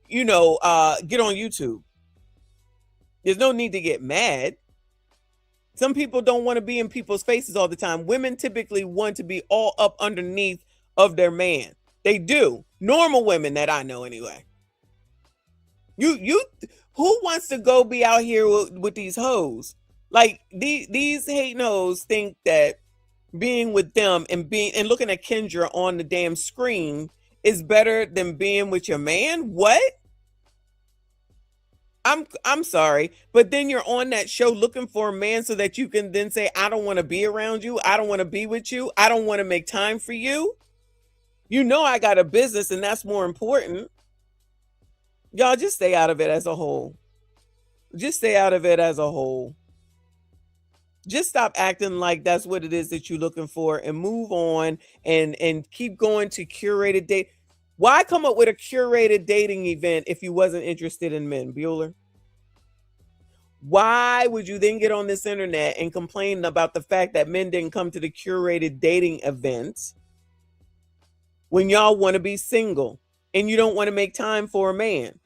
get on YouTube. There's no need to get mad. Some people don't want to be in people's faces all the time. Women typically want to be all up underneath of their man. They do. Normal women that I know anyway. Who wants to go be out here with these hoes? Like these hating hoes think that being with them and looking at Kendra on the damn screen is better than being with your man? What? I'm sorry, but then you're on that show looking for a man so that you can then say, I don't want to be around you. I don't want to be with you. I don't want to make time for you. You know I got a business and that's more important. Y'all just stay out of it as a whole. Just stay out of it as a whole. Just stop acting like that's what it is that you're looking for and move on and keep going to curated date. Why come up with a curated dating event if you wasn't interested in men, Bueller? Why would you then get on this internet and complain about the fact that men didn't come to the curated dating event when y'all want to be single and you don't want to make time for a man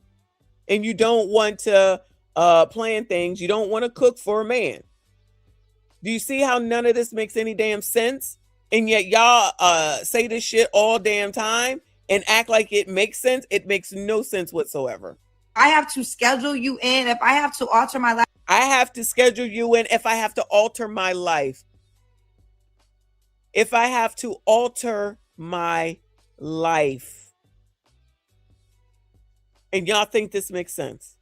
and you don't want to plan things, you don't want to cook for a man? Do you see how none of this makes any damn sense? And yet y'all say this shit all damn time and act like it makes sense. It makes no sense whatsoever. I have to schedule you in. If I have to alter my life. I have to schedule you in if I have to alter my life. If I have to alter my life. And y'all think this makes sense?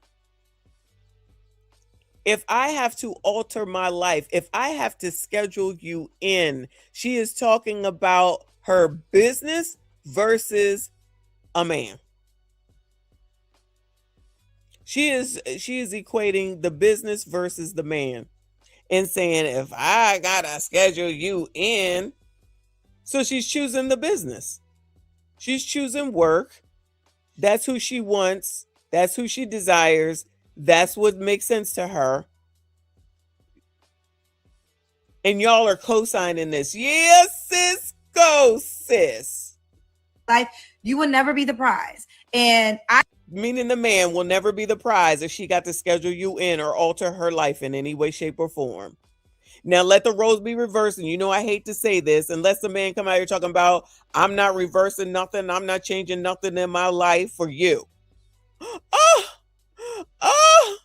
If I have to alter my life, if I have to schedule you in, she is talking about her business versus a man. She is equating the business versus the man and saying, if I gotta schedule you in, so she's choosing the business. She's choosing work. That's who she wants. That's who she desires. That's what makes sense to her. And y'all are co-signing this. Yes, sis, go, sis. Life, you will never be the prize. And meaning the man will never be the prize if she got to schedule you in or alter her life in any way, shape, or form. Now let the roles be reversed. And you know I hate to say this, unless the man come out here talking about, I'm not reversing nothing, I'm not changing nothing in my life for you. Oh,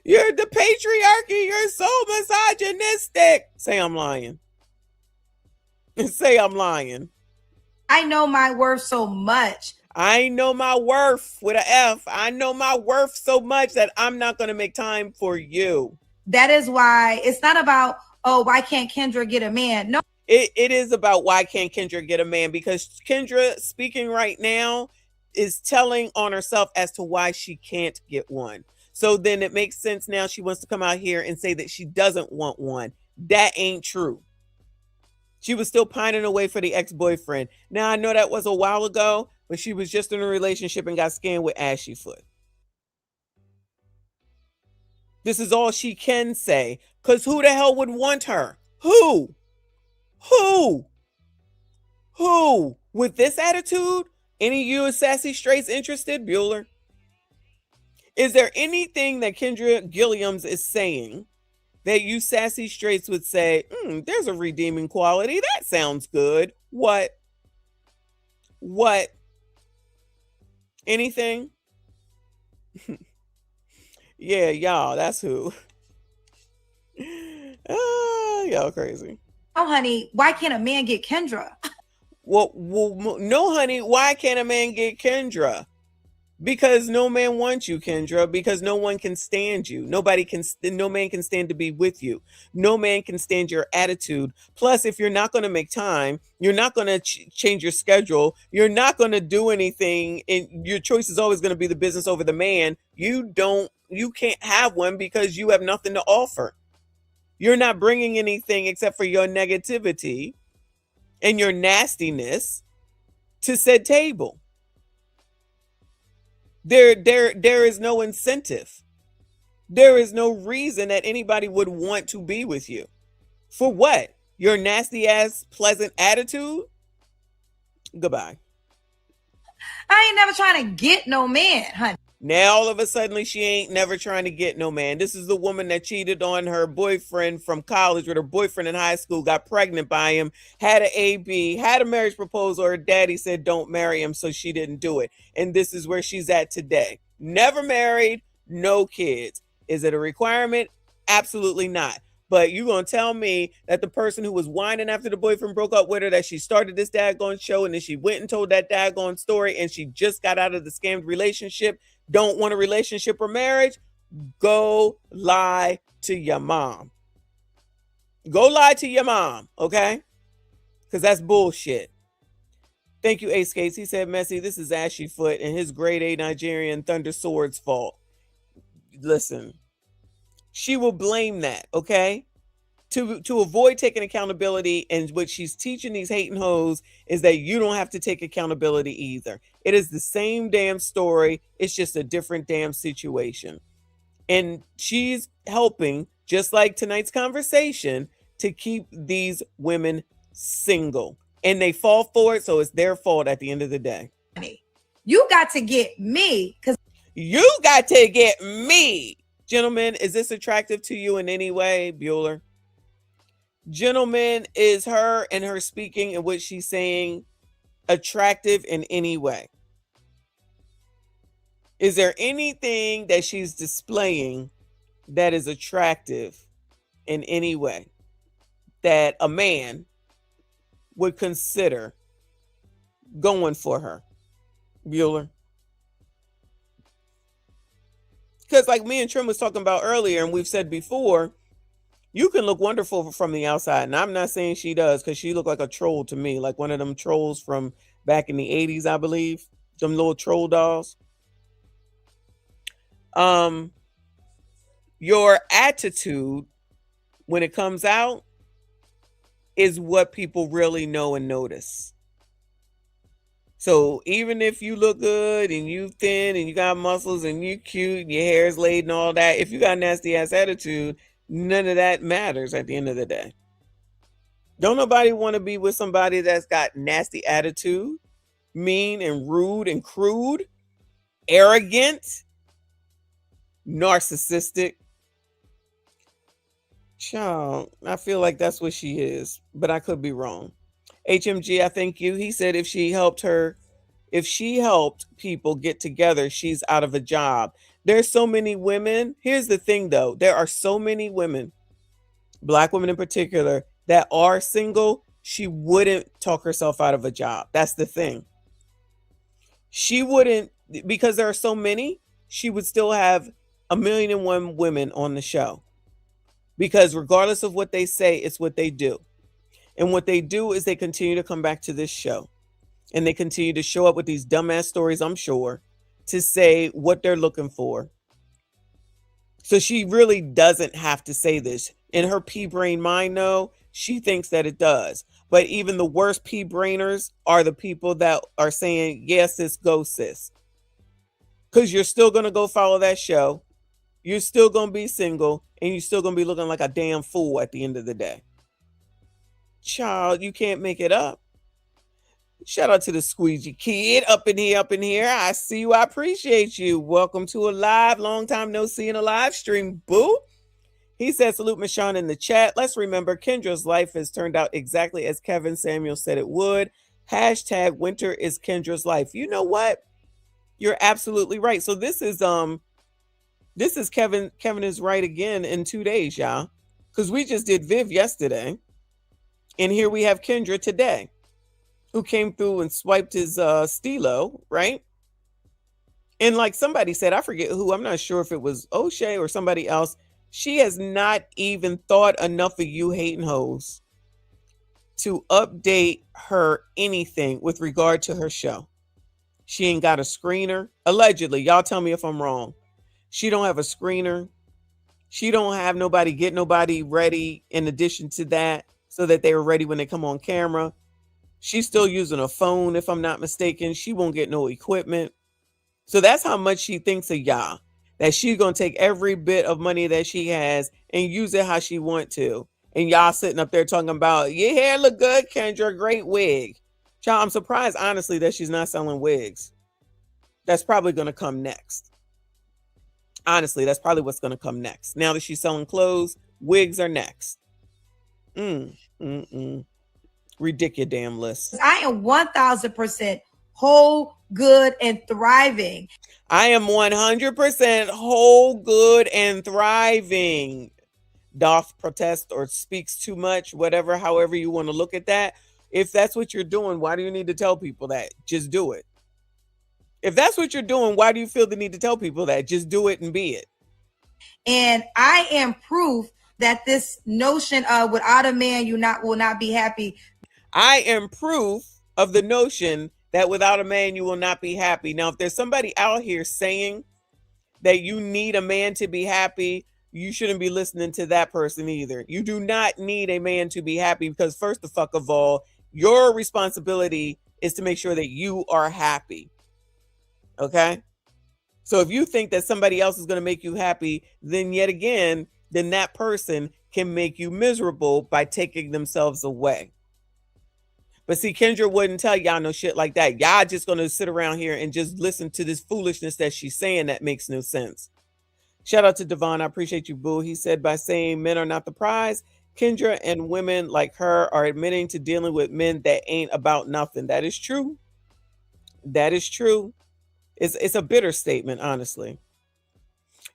you're the patriarchy. You're so misogynistic. Say I'm lying. Say I'm lying. I know my worth so much. I know my worth with an F. I know my worth so much that I'm not going to make time for you. That is why it's not about, oh, why can't Kendra get a man? No. It is about why can't Kendra get a man, because Kendra speaking right now is telling on herself as to why she can't get one. So then it makes sense now she wants to come out here and say that she doesn't want one. That ain't true. She was still pining away for the ex-boyfriend. Now, I know that was a while ago, but she was just in a relationship and got scammed with Ashy Foot. This is all she can say. Because who the hell would want her? Who? Who? Who? With this attitude? Any of you sassy straights interested, Bueller? Is there anything that Kendra Gilliams is saying that you sassy straights would say, there's a redeeming quality? That sounds good. What? What? Anything? Yeah, y'all, that's who. Y'all crazy. Oh, honey, why can't a man get Kendra? Well, no, honey, why can't a man get Kendra? Because no man wants you, Kendra, because no one can stand you. No man can stand to be with you. No man can stand your attitude. Plus, if you're not going to make time, you're not going to change your schedule, you're not going to do anything, and your choice is always going to be the business over the man, you can't have one because you have nothing to offer. You're not bringing anything except for your negativity and your nastiness to said table. There is no incentive. There is no reason that anybody would want to be with you. For what? Your nasty ass pleasant attitude? Goodbye. I ain't never trying to get no man, honey. Now all of a sudden she ain't never trying to get no man. This is the woman that cheated on her boyfriend from college with her boyfriend in high school, got pregnant by him, had an AB, had a marriage proposal. Her daddy said don't marry him, so she didn't do it. And this is where she's at today. Never married, no kids. Is it a requirement? Absolutely not. But you gonna tell me that the person who was whining after the boyfriend broke up with her, that she started this daggone show and then she went and told that daggone story and she just got out of the scammed relationship, don't want a relationship or marriage? Go lie to your mom. Go lie to your mom, okay? Because that's bullshit. Thank you, Ace Skates. He said, Messi, this is Ashy Foot and his grade A Nigerian Thunder Sword's fault. Listen, she will blame that, okay? To avoid taking accountability, and what she's teaching these hating hoes is that you don't have to take accountability either. It is the same damn story. It's just a different damn situation. And she's helping, just like tonight's conversation, to keep these women single. And they fall for it, so it's their fault at the end of the day. You got to get me. You got to get me. Gentlemen, is this attractive to you in any way, Bueller? Gentlemen, is her and her speaking and what she's saying attractive in any way? Is there anything that she's displaying that is attractive in any way that a man would consider going for her, Bueller? Because like me and Trim was talking about earlier, and we've said before, you can look wonderful from the outside. And I'm not saying she does, because she looked like a troll to me, like one of them trolls from back in the 80s, I believe. Them little troll dolls. Your attitude, when it comes out, is what people really know and notice. So even if you look good and you thin and you got muscles and you cute and your hair is laid and all that, if you got a nasty ass attitude, none of that matters at the end of the day. Don't nobody want to be with somebody that's got nasty attitude, mean and rude and crude, arrogant, narcissistic. Child, I feel like that's what she is, but I could be wrong. HMG, I thank you. He said if she helped people get together, she's out of a job. There's so many women. Here's the thing though. There are so many women, Black women in particular, that are single. She wouldn't talk herself out of a job. That's the thing. She wouldn't, because there are so many, she would still have 1,000,001 women on the show. Because regardless of what they say, it's what they do. And what they do is they continue to come back to this show. And they continue to show up with these dumbass stories, I'm sure, to say what they're looking for. So she really doesn't have to say this. In her pea-brain mind, though, she thinks that it does. But even the worst pea-brainers are the people that are saying, yes, sis, go, sis. Because you're still going to go follow that show. You're still going to be single and you're still going to be looking like a damn fool at the end of the day. Child, you can't make it up. Shout out to the squeegee kid up in here, up in here. I see you. I appreciate you. Welcome to a live, long time no see in a live stream, boo. He said, salute Michonne in the chat. Let's remember Kendra's life has turned out exactly as Kevin Samuel said it would. Hashtag winter is Kendra's life. You know what? You're absolutely right. So this is Kevin. Kevin is right again in 2 days, y'all. Because we just did Viv yesterday. And here we have Kendra today, who came through and swiped his stilo, right? And like somebody said, I forget who, I'm not sure if it was O'Shea or somebody else. She has not even thought enough of you hating hoes to update her anything with regard to her show. She ain't got a screener. Allegedly, y'all tell me if I'm wrong. She don't have a screener. She don't have nobody, get nobody ready in addition to that so that they are ready when they come on camera. She's still using a phone, if I'm not mistaken. She won't get no equipment. So that's how much she thinks of y'all. That she's going to take every bit of money that she has and use it how she want to. And y'all sitting up there talking about, your hair look good, Kendra, great wig. Child, I'm surprised, honestly, that she's not selling wigs. That's probably going to come next. Honestly, that's probably what's going to come next. Now that she's selling clothes, wigs are next. Ridiculous damn list. I am 1000% whole, good, and thriving. I am 100% whole, good, and thriving. Doth protest or speaks too much, whatever, however you want to look at that. If that's what you're doing, why do you need to tell people that? Just do it. If that's what you're doing, why do you feel the need to tell people that? Just do it and be it. And I am proof that this notion of without a man, you will not be happy. I am proof of the notion that without a man, you will not be happy. Now, if there's somebody out here saying that you need a man to be happy, you shouldn't be listening to that person either. You do not need a man to be happy because first of all, your responsibility is to make sure that you are happy. Okay? So if you think that somebody else is going to make you happy, then yet again, then that person can make you miserable by taking themselves away. But see, Kendra wouldn't tell y'all no shit like that. Y'all just going to sit around here and just listen to this foolishness that she's saying that makes no sense. Shout out to Devon. I appreciate you, boo. He said, by saying men are not the prize, Kendra and women like her are admitting to dealing with men that ain't about nothing. That is true. That is true. It's a bitter statement, honestly.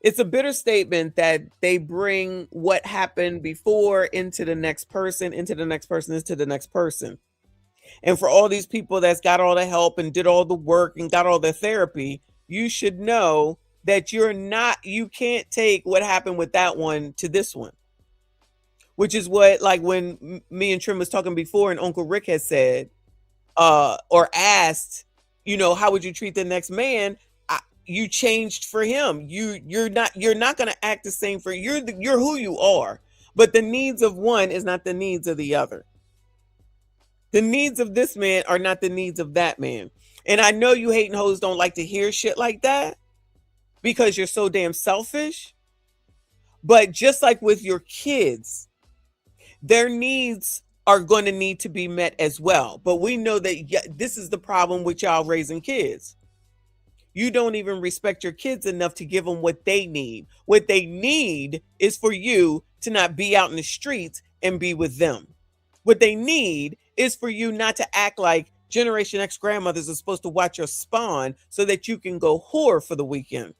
It's a bitter statement that they bring what happened before into the next person, into the next person, into the next person. And for all these people that's got all the help and did all the work and got all the therapy, you should know that you can't take what happened with that one to this one. Which is what, like when me and Trim was talking before and Uncle Rick had said, or asked, how would you treat the next man? You changed for him. You're not going to act the same for you're who you are. But the needs of one is not the needs of the other. The needs of this man are not the needs of that man. And I know you hating hoes don't like to hear shit like that because you're so damn selfish. But just like with your kids, their needs are going to need to be met as well. But we know that this is the problem with y'all raising kids. You don't even respect your kids enough to give them what they need. What they need is for you to not be out in the streets and be with them. What they need is for you not to act like Generation X grandmothers are supposed to watch your spawn so that you can go whore for the weekend.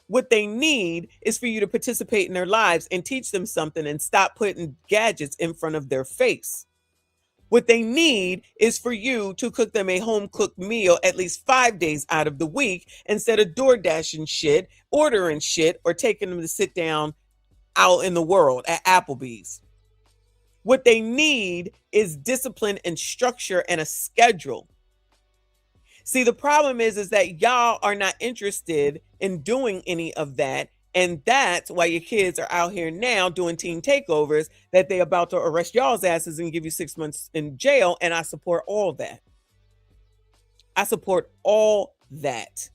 What they need is for you to participate in their lives and teach them something and stop putting gadgets in front of their face. What they need is for you to cook them a home cooked meal at least 5 days out of the week instead of DoorDashing shit, ordering shit, or taking them to sit down out in the world at Applebee's. What they need is discipline and structure and a schedule. See, the problem is that y'all are not interested in doing any of that. And that's why your kids are out here now doing teen takeovers that they about to arrest y'all's asses and give you 6 months in jail. And I support all that. I support all that.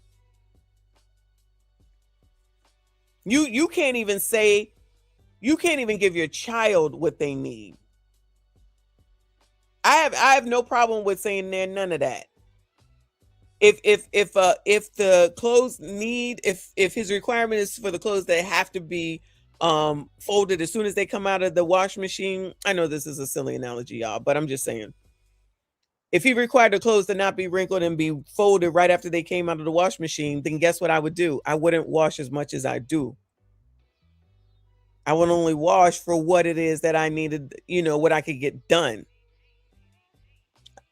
You can't even say, you can't even give your child what they need. I have no problem with saying there none of that. If the clothes need, if his requirement is for the clothes that have to be folded as soon as they come out of the wash machine. I know this is a silly analogy, y'all, but I'm just saying. If he required the clothes to not be wrinkled and be folded right after they came out of the wash machine, then guess what I would do? I wouldn't wash as much as I do. I would only wash for what it is that I needed, what I could get done.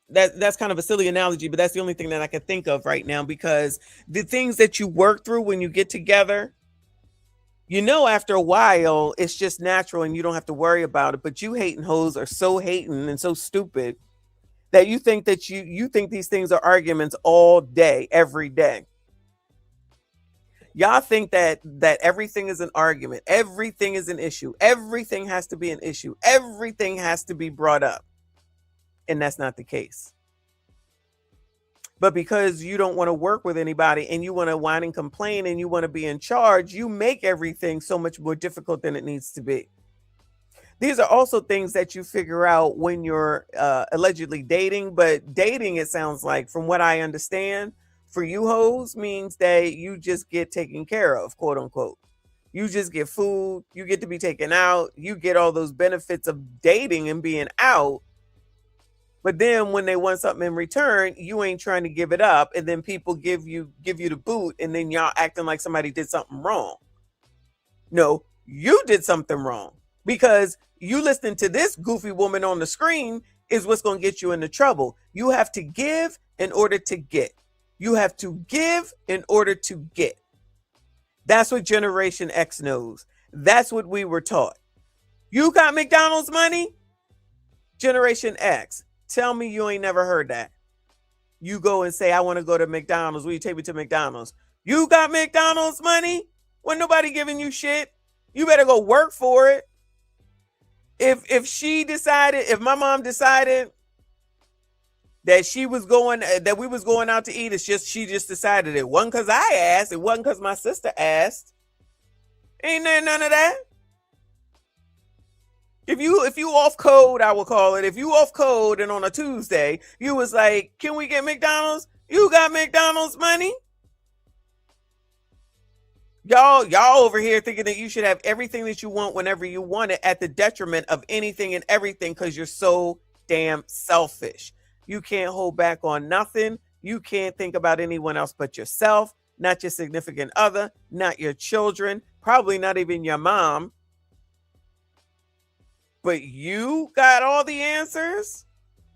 That's kind of a silly analogy, but that's the only thing that I can think of right now, because the things that you work through when you get together, after a while, it's just natural and you don't have to worry about it. But you hating hoes are so hating and so stupid that you think that you think these things are arguments all day, every day. Y'all think that everything is an argument, everything is an issue, everything has to be an issue, everything has to be brought up. And that's not the case. But because you don't want to work with anybody and you want to whine and complain and you want to be in charge, you make everything so much more difficult than it needs to be. These are also things that you figure out when you're allegedly dating. But dating, it sounds like, from what I understand, for you hoes, means that you just get taken care of, quote unquote. You just get food, you get to be taken out, you get all those benefits of dating and being out. But then when they want something in return, you ain't trying to give it up, and then people give you the boot, and then y'all acting like somebody did something wrong. No, you did something wrong, because you listening to this goofy woman on the screen is what's going to get you into trouble. You have to give in order to get. You have to give in order to get. That's what Generation X knows. That's what we were taught. You got McDonald's money? Generation X. Tell me you ain't never heard that. You go and say, I want to go to McDonald's. Will you take me to McDonald's? You got McDonald's money? When nobody giving you shit. You better go work for it. If my mom decided that that we was going out to eat, she just decided it wasn't because I asked, it wasn't because my sister asked. Ain't there none of that. If you off code, I will call it. If you off code and on a Tuesday, you was like, can we get McDonald's? You got McDonald's money? Y'all over here thinking that you should have everything that you want whenever you want it, at the detriment of anything and everything, because you're so damn selfish. You can't hold back on nothing. You can't think about anyone else but yourself, not your significant other, not your children, probably not even your mom. But you got all the answers?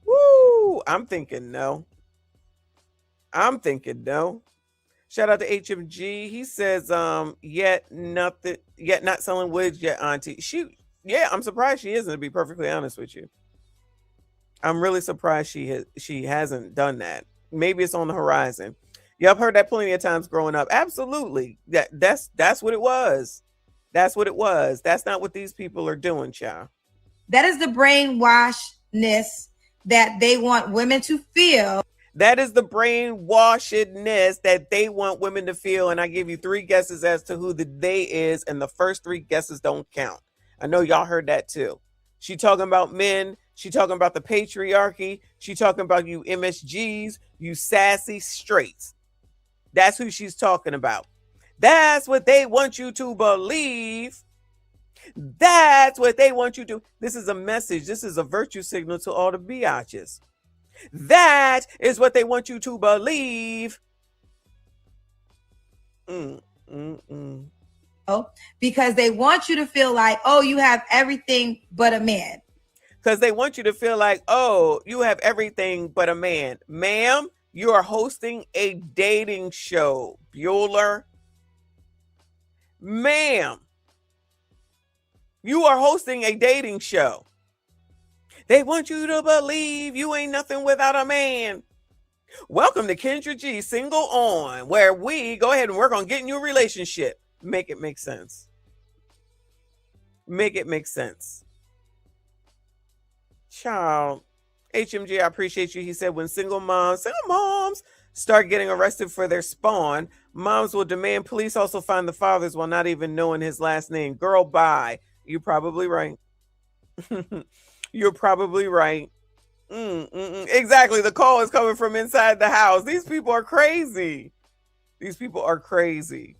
Woo! I'm thinking no. Shout out to HMG. He says, yet not selling wigs yet, auntie. I'm surprised she isn't, to be perfectly honest with you. I'm really surprised she hasn't done that. Maybe it's on the horizon. Yeah, I've heard that plenty of times growing up. Absolutely. That's what it was. That's what it was. That's not what these people are doing, child. That is the brainwashedness that they want women to feel. That is the brainwashedness that they want women to feel. And I give you 3 guesses as to who the they is, and the first 3 guesses don't count. I know y'all heard that too. She talking about men. She talking about the patriarchy. She talking about you MSGs, you sassy straights. That's who she's talking about. That's what they want you to believe. That's what they want you to. This is a message. This is a virtue signal to all the biatches. That is what they want you to believe. Oh, because they want you to feel like, oh, you have everything but a man. Because they want you to feel like, oh, you have everything but a man. Ma'am, you are hosting a dating show, Bueller. Ma'am, you are hosting a dating show. They want you to believe you ain't nothing without a man. Welcome to Kendra G Single On, where we go ahead and work on getting you a relationship. Make it make sense. Make it make sense. Child, HMG, I appreciate you. He said when single moms start getting arrested for their spawn. Moms will demand police also find the fathers while not even knowing his last name. Girl, bye. You're probably right. You're probably right. Exactly. The call is coming from inside the house. These people are crazy. These people are crazy.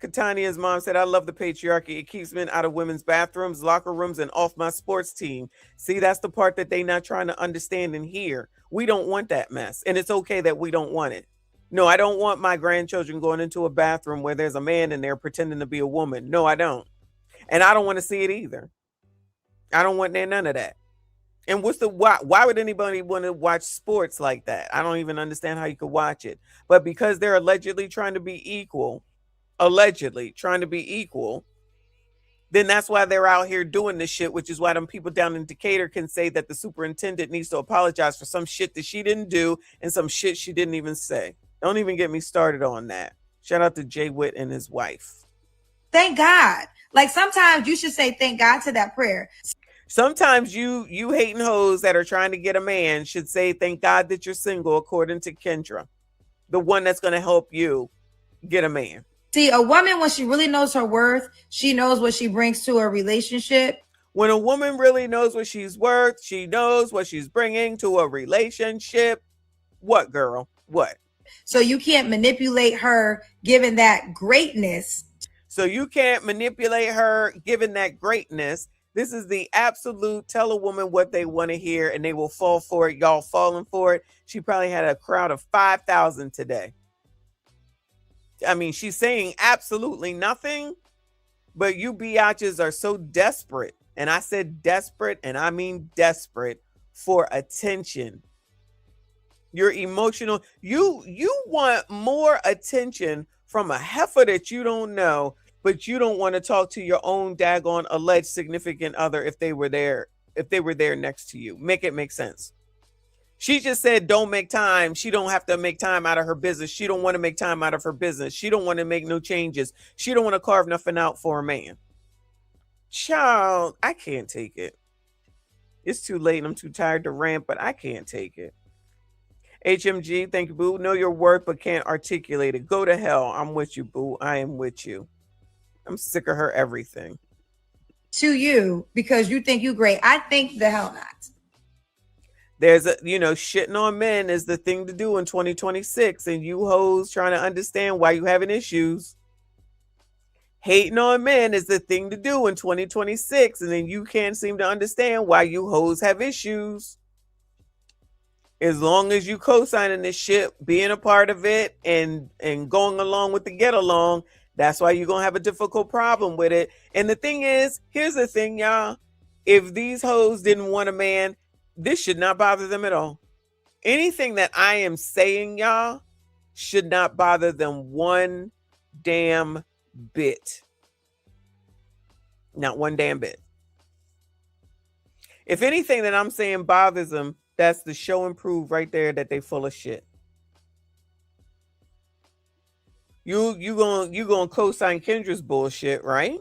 Katania's mom said, I love the patriarchy. It keeps men out of women's bathrooms, locker rooms, and off my sports team. See, that's the part that they not trying to understand and hear. We don't want that mess. And it's okay that we don't want it. No, I don't want my grandchildren going into a bathroom where there's a man in there pretending to be a woman. No, I don't. And I don't want to see it either. I don't want none of that. And why would anybody want to watch sports like that? I don't even understand how you could watch it. But because they're allegedly trying to be equal, then that's why they're out here doing this shit, which is why them people down in Decatur can say that the superintendent needs to apologize for some shit that she didn't do and some shit she didn't even say. Don't even get me started on that. Shout out to Jay Witt and his wife. Thank God. Like sometimes you should say thank God to that prayer. Sometimes you hating hoes that are trying to get a man should say thank God that you're single, according to Kendra, the one that's going to help you get a man. See, a woman, when she really knows her worth, she knows what she brings to a relationship. When a woman really knows what she's worth, she knows what she's bringing to a relationship. What, girl? What? So you can't manipulate her given that greatness. So you can't manipulate her given that greatness. This is the absolute tell a woman what they want to hear and they will fall for it. Y'all falling for it. She probably had a crowd of 5,000 today. I mean, she's saying absolutely nothing, but you biatches are so desperate. And I said desperate, and I mean desperate for attention. You're emotional. You want more attention from a heifer that you don't know, but you don't want to talk to your own daggone alleged significant other if they were there next to you. Make it make sense. She just said don't make time. She don't have to make time out of her business. She don't want to make time out of her business. She don't want to make no changes. She don't want to carve nothing out for a man. Child, I can't take it. It's too late and I'm too tired to rant, but I can't take it. HMG, thank you, boo. Know your worth, but can't articulate it. Go to hell. I'm with you, boo. I am with you. I'm sick of her everything. To you, because you think you great. I think the hell not. There's a, shitting on men is the thing to do in 2026. And you hoes trying to understand why you having issues. Hating on men is the thing to do in 2026. And then you can't seem to understand why you hoes have issues. As long as you co-signing this shit, being a part of it and going along with the get along, that's why you're going to have a difficult problem with it. And the thing is, here's the thing, y'all. If these hoes didn't want a man, this should not bother them at all. Anything that I am saying, y'all, should not bother them one damn bit. Not one damn bit. If anything that I'm saying bothers them, that's the show and prove right there that they full of shit. You gonna co-sign Kendra's bullshit, right?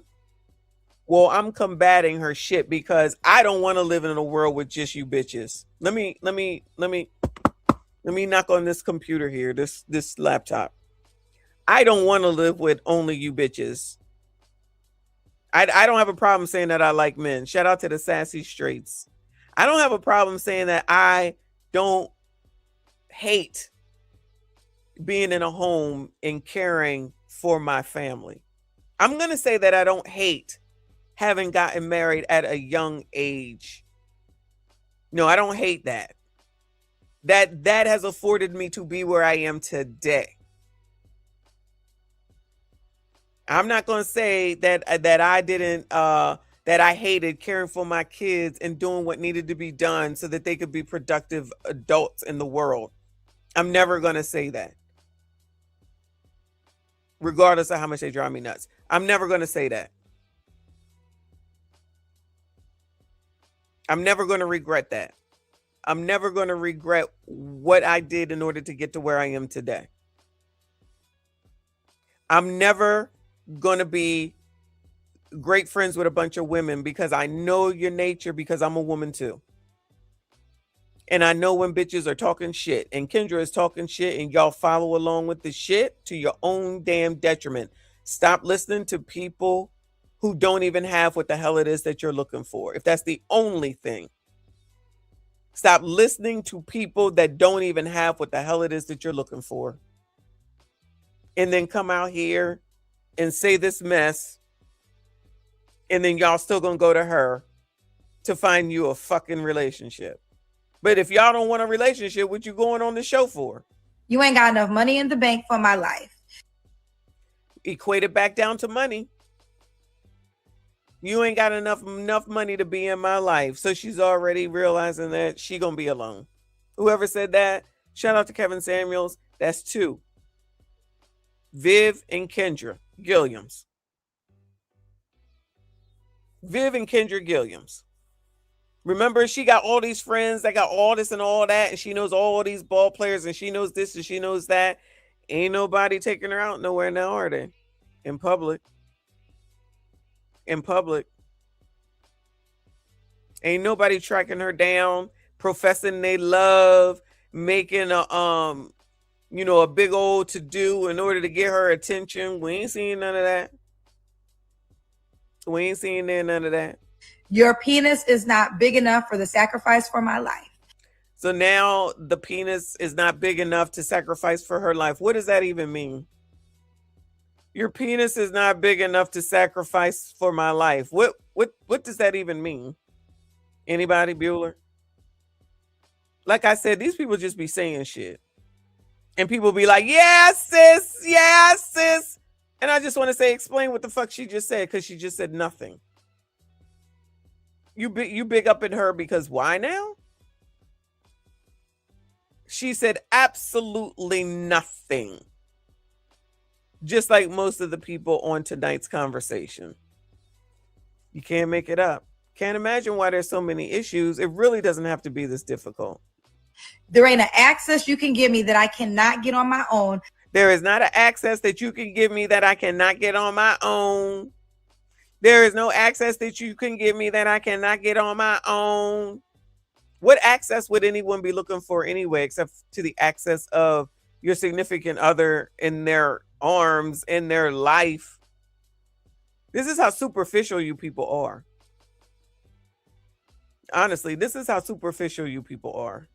Well, I'm combating her shit because I don't want to live in a world with just you bitches. Let me knock on this computer here, this laptop. I don't want to live with only you bitches. I don't have a problem saying that I like men. Shout out to the Sassy Straights. I don't have a problem saying that I don't hate being in a home and caring for my family. I'm going to say that I don't hate having gotten married at a young age. No, I don't hate that. That has afforded me to be where I am today. I'm not going to say that I didn't that I hated caring for my kids and doing what needed to be done so that they could be productive adults in the world. I'm never going to say that. Regardless of how much they drive me nuts. I'm never going to say that. I'm never going to regret that. I'm never going to regret what I did in order to get to where I am today. I'm never going to be great friends with a bunch of women because I know your nature, because I'm a woman too. And I know when bitches are talking shit, and Kendra is talking shit, and y'all follow along with the shit to your own damn detriment. Stop listening to people who don't even have what the hell it is that you're looking for. If that's the only thing, stop listening to people that don't even have what the hell it is that you're looking for. And then come out here and say this mess, and then y'all still gonna go to her to find you a fucking relationship. But if y'all don't want a relationship, what you going on the show for? You ain't got enough money in the bank for my life. Equate it back down to money. You ain't got enough money to be in my life. So she's already realizing that she gonna be alone. Whoever said that, shout out to Kevin Samuels. That's two. Viv and Kendra Gilliams. Viv and Kendra Gilliams. Remember, she got all these friends that got all this and all that, and she knows all these ball players, and she knows this and she knows that. Ain't nobody taking her out nowhere now, are they? In public. In public. Ain't nobody tracking her down, professing they love, making a a big old to-do in order to get her attention. We ain't seeing none of that. We ain't seeing none of that. Your penis is not big enough for the sacrifice for my life. So now the penis is not big enough to sacrifice for her life. What does that even mean? Your penis is not big enough to sacrifice for my life. What does that even mean? Anybody, Bueller? Like I said, these people just be saying shit. And people be like, yeah, sis, yeah, sis. And I just want to say, explain what the fuck she just said, because she just said nothing. You big up in her because why now? She said absolutely nothing. Just like most of the people on tonight's conversation. You can't make it up. Can't imagine why there's so many issues. It really doesn't have to be this difficult. There ain't an access you can give me that I cannot get on my own. There is not an access that you can give me that I cannot get on my own. There is no access that you can give me that I cannot get on my own. What access would anyone be looking for anyway, except to the access of your significant other in their arms, in their life? This is how superficial you people are. Honestly, this is how superficial you people are.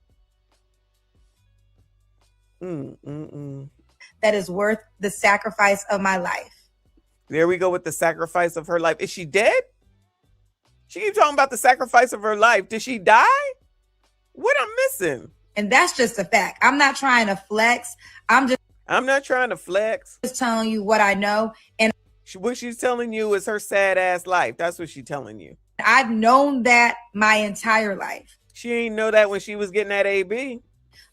That is worth the sacrifice of my life. There we go with the sacrifice of her life. Is she dead? She keeps talking about the sacrifice of her life. Did she die? What I'm missing? And that's just a fact. I'm not trying to flex. I'm not trying to flex. Just telling you what I know. And what she's telling you is her sad ass life. That's what she's telling you. I've known that my entire life. She ain't know that when she was getting that AB.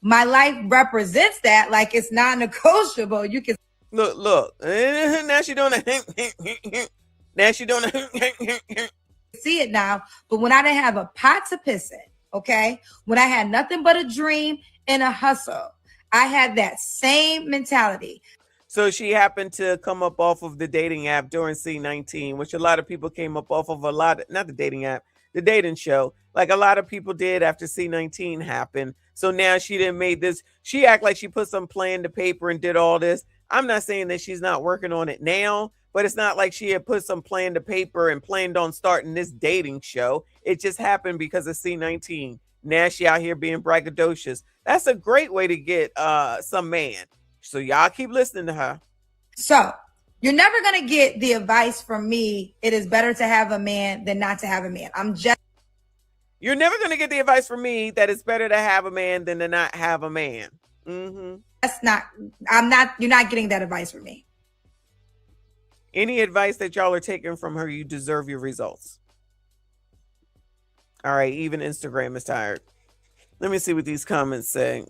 My life represents that like it's non-negotiable. You can look. Now she doing a now she doing a see it now. But when I didn't have a pot to piss in, okay, when I had nothing but a dream and a hustle, I had that same mentality. So she happened to come up off of the dating app during C19, which a lot of people came up off of not the dating app, the dating show. Like a lot of people did after C19 happened. So now she didn't made this. She act like she put some plan to paper and did all this. I'm not saying that she's not working on it now, but it's not like she had put some plan to paper and planned on starting this dating show. It just happened because of C19. Now she out here being braggadocious. That's a great way to get some man. So y'all keep listening to her. So you're never going to get the advice from me. It is better to have a man than not to have a man. You're never going to get the advice from me that it's better to have a man than to not have a man. You're not getting that advice from me. Any advice that y'all are taking from her, you deserve your results. All right, even Instagram is tired. Let me see what these comments say.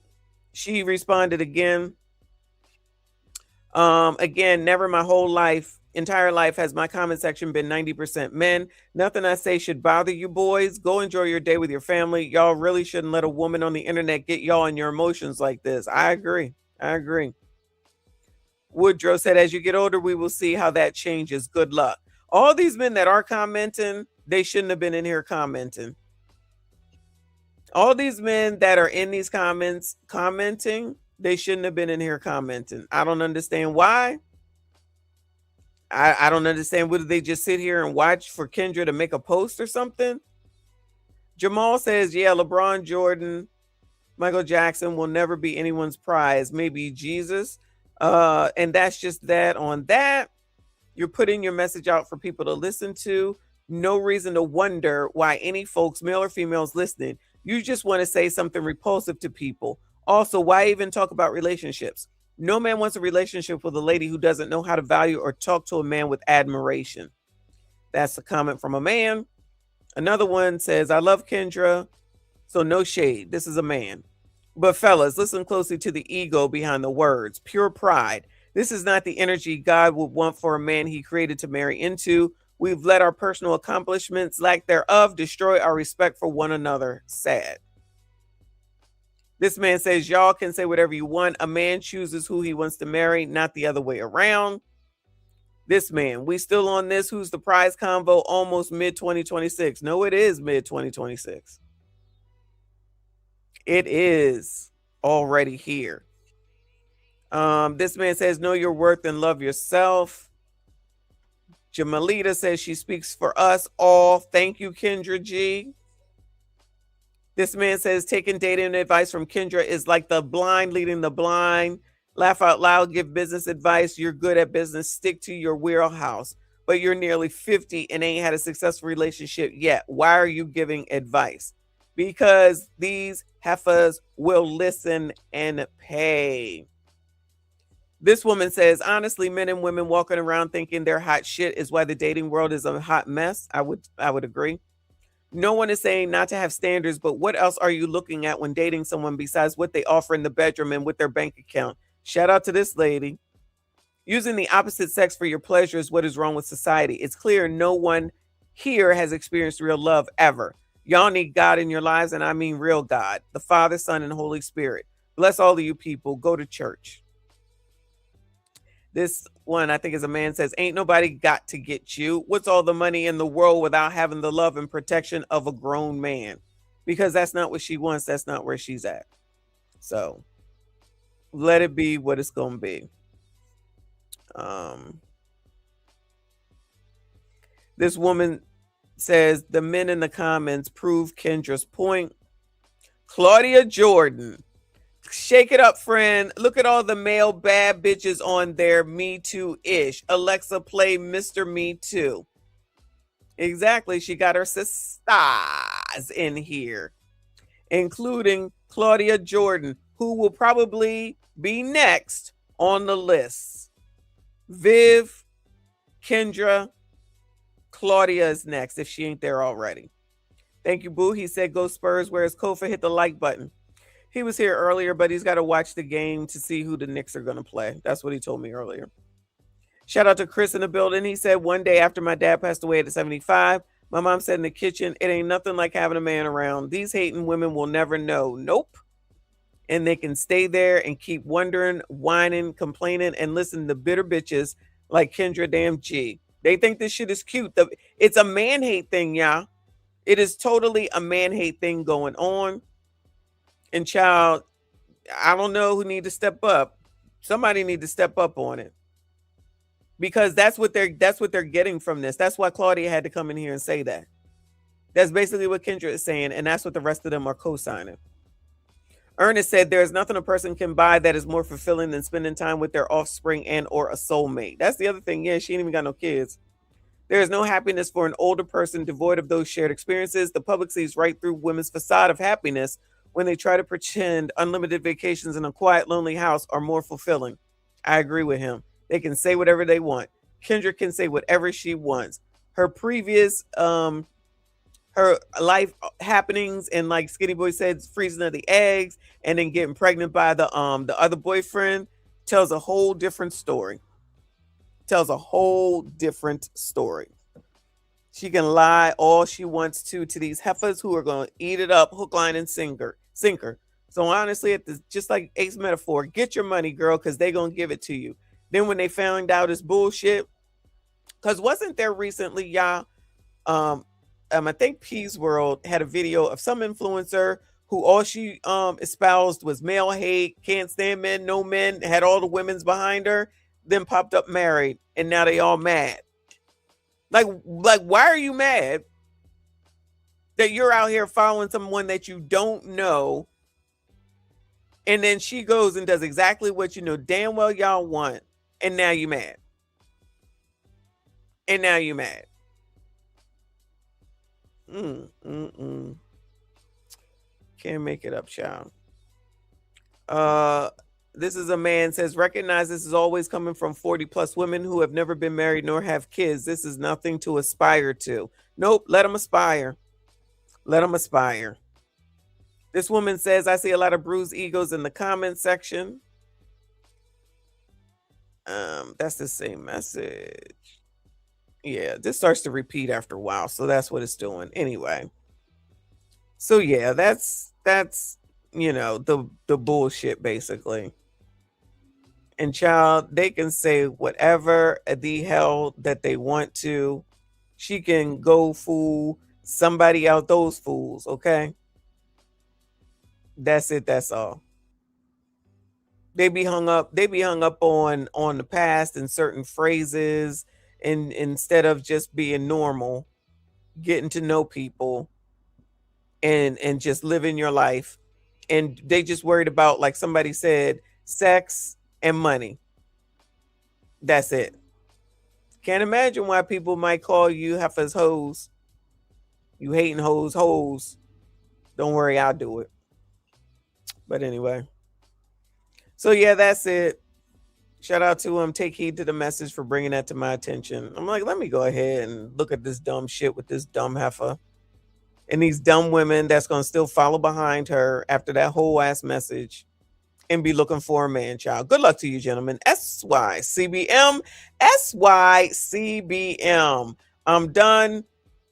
She responded again. Again, never my whole life, entire life has my comment section been 90% men. Nothing I say should bother you boys. Go enjoy your day with your family. Y'all really shouldn't let a woman on the internet get y'all in your emotions like this. I agree. Woodrow said, as you get older, we will see how that changes. Good luck. All these men that are commenting, they shouldn't have been in here commenting. All these men that are in these comments commenting, they shouldn't have been in here commenting. I don't understand why. I don't understand. Would they just sit here and watch for Kendra to make a post or something? Jamal says, yeah, LeBron, Jordan, Michael Jackson will never be anyone's prize. Maybe Jesus. And that's just that on that. You're putting your message out for people to listen to. No reason to wonder why any folks, male or females, listening. You just want to say something repulsive to people. Also, why even talk about relationships? No man wants a relationship with a lady who doesn't know how to value or talk to a man with admiration. That's a comment from a man. Another one says, I love Kendra, so no shade. This is a man. But fellas, listen closely to the ego behind the words. Pure pride. This is not the energy God would want for a man he created to marry into. We've let our personal accomplishments, lack thereof, destroy our respect for one another. Sad. This man says, y'all can say whatever you want. A man chooses who he wants to marry, not the other way around. This man, we still on this who's the prize convo almost mid 2026. No, it is mid 2026. It is already here. This man says, know your worth and love yourself. Jamalita says she speaks for us all. Thank you, Kendra G. This man says taking dating advice from Kendra is like the blind leading the blind. Laugh out loud, give business advice. You're good at business. Stick to your wheelhouse. But you're nearly 50 and ain't had a successful relationship yet. Why are you giving advice? Because these heifers will listen and pay. This woman says, honestly, men and women walking around thinking they're hot shit is why the dating world is a hot mess. I would agree. No one is saying not to have standards, but what else are you looking at when dating someone besides what they offer in the bedroom and with their bank account? Shout out to this lady. Using the opposite sex for your pleasure is what is wrong with society. It's clear no one here has experienced real love ever. Y'all need God in your lives, and I mean real God, the Father, Son, and Holy Spirit. Bless all of you people. Go to church. This one, I think, is a man says, ain't nobody got to get you. What's all the money in the world without having the love and protection of a grown man? Because that's not what she wants. That's not where she's at. So let it be what it's going to be. This woman says the men in the comments prove Kendra's point. Claudia Jordan. Shake it up, friend. Look at all the male bad bitches on there. Me Too-ish. Alexa, play Mr. Me Too. Exactly. She got her sisters in here, including Claudia Jordan, who will probably be next on the list. Viv, Kendra, Claudia is next if she ain't there already. Thank you, boo. He said, go Spurs. Where's Kofa? Hit the like button. He was here earlier, but he's got to watch the game to see who the Knicks are going to play. That's what he told me earlier. Shout out to Chris in the building. He said, one day after my dad passed away at 75, my mom said in the kitchen, it ain't nothing like having a man around. These hating women will never know. Nope. And they can stay there and keep wondering, whining, complaining, and listen to bitter bitches like Kendra damn G. They think this shit is cute. It's a man hate thing, y'all. It is totally a man hate thing going on. And child, I don't know who need to step up. Somebody need to step up on it. Because that's what they're getting from this. That's why Claudia had to come in here and say that. That's basically what Kendra is saying, and that's what the rest of them are co-signing. Ernest said there is nothing a person can buy that is more fulfilling than spending time with their offspring and or a soulmate. That's the other thing. Yeah, she ain't even got no kids. There is no happiness for an older person devoid of those shared experiences. The public sees right through women's facade of happiness when they try to pretend unlimited vacations in a quiet, lonely house are more fulfilling. I agree with him. They can say whatever they want. Kendra can say whatever she wants. Her previous, her life happenings and like Skinny Boy said, freezing of the eggs and then getting pregnant by the other boyfriend tells a whole different story. Tells a whole different story. She can lie all she wants to these heifers who are going to eat it up, hook, line, and sinker. So honestly, just like Ace metaphor, get your money, girl, because they're going to give it to you. Then when they found out it's bullshit, because wasn't there recently, y'all, I think Peace World had a video of some influencer who all she espoused was male hate, can't stand men, no men, had all the women's behind her, then popped up married, and now they all mad. Like why are you mad that you're out here following someone that you don't know, and then she goes and does exactly what you know damn well y'all want, and now you mad. And now you mad. Can't make it up, child. This is a man says, recognize this is always coming from 40 plus women who have never been married nor have kids. This is nothing to aspire to. Nope, let them aspire. Let them aspire. This woman says, I see a lot of bruised egos in the comment section. That's the same message. Yeah, this starts to repeat after a while, so that's what it's doing. Anyway. So yeah, that's you know, the bullshit basically. And child, they can say whatever the hell that they want to. She can go fool somebody out those fools, okay? That's it, that's all. They be hung up on the past and certain phrases, and instead of just being normal, getting to know people and just living your life. And they just worried about, like somebody said, sex and money. That's it. Can't imagine why people might call you heifers hoes. You hating hoes. Don't worry, I'll do it. But anyway. So yeah, that's it. Shout out to him. Take heed to the message for bringing that to my attention. I'm like, let me go ahead and look at this dumb shit with this dumb heifer. And these dumb women that's going to still follow behind her after that whole ass message and be looking for a man child. Good luck to you, gentlemen. SYCBM. I'm done.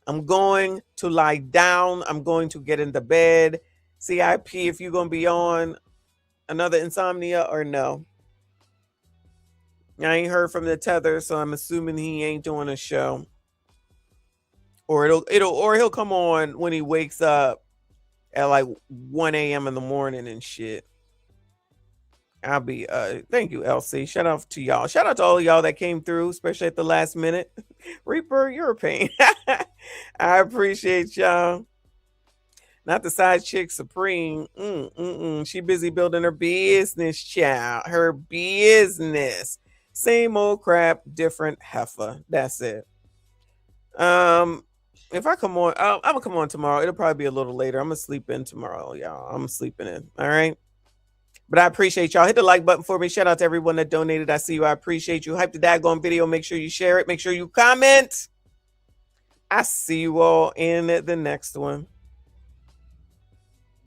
I'm going to lie down. I'm going to get into bed. CIP, if you're going to be on another insomnia or no. I ain't heard from the tether, so I'm assuming he ain't doing a show. Or he'll come on when he wakes up at like 1 a.m. in the morning and shit. I'll be thank you, LC. Shout out to y'all. Shout out to all of y'all that came through, especially at the last minute. Reaper, you're a pain. I appreciate y'all. Not the side chick supreme. She busy building her business, child. Her business. Same old crap, different heifer. That's it. If I come on, I'm gonna come on tomorrow. It'll probably be a little later. I'm gonna sleep in tomorrow, y'all. I'm sleeping in. All right. But I appreciate y'all. Hit the like button for me. Shout out to everyone that donated. I see you. I appreciate you. Hype the daggone video. Make sure you share it. Make sure you comment. I see you all in the next one.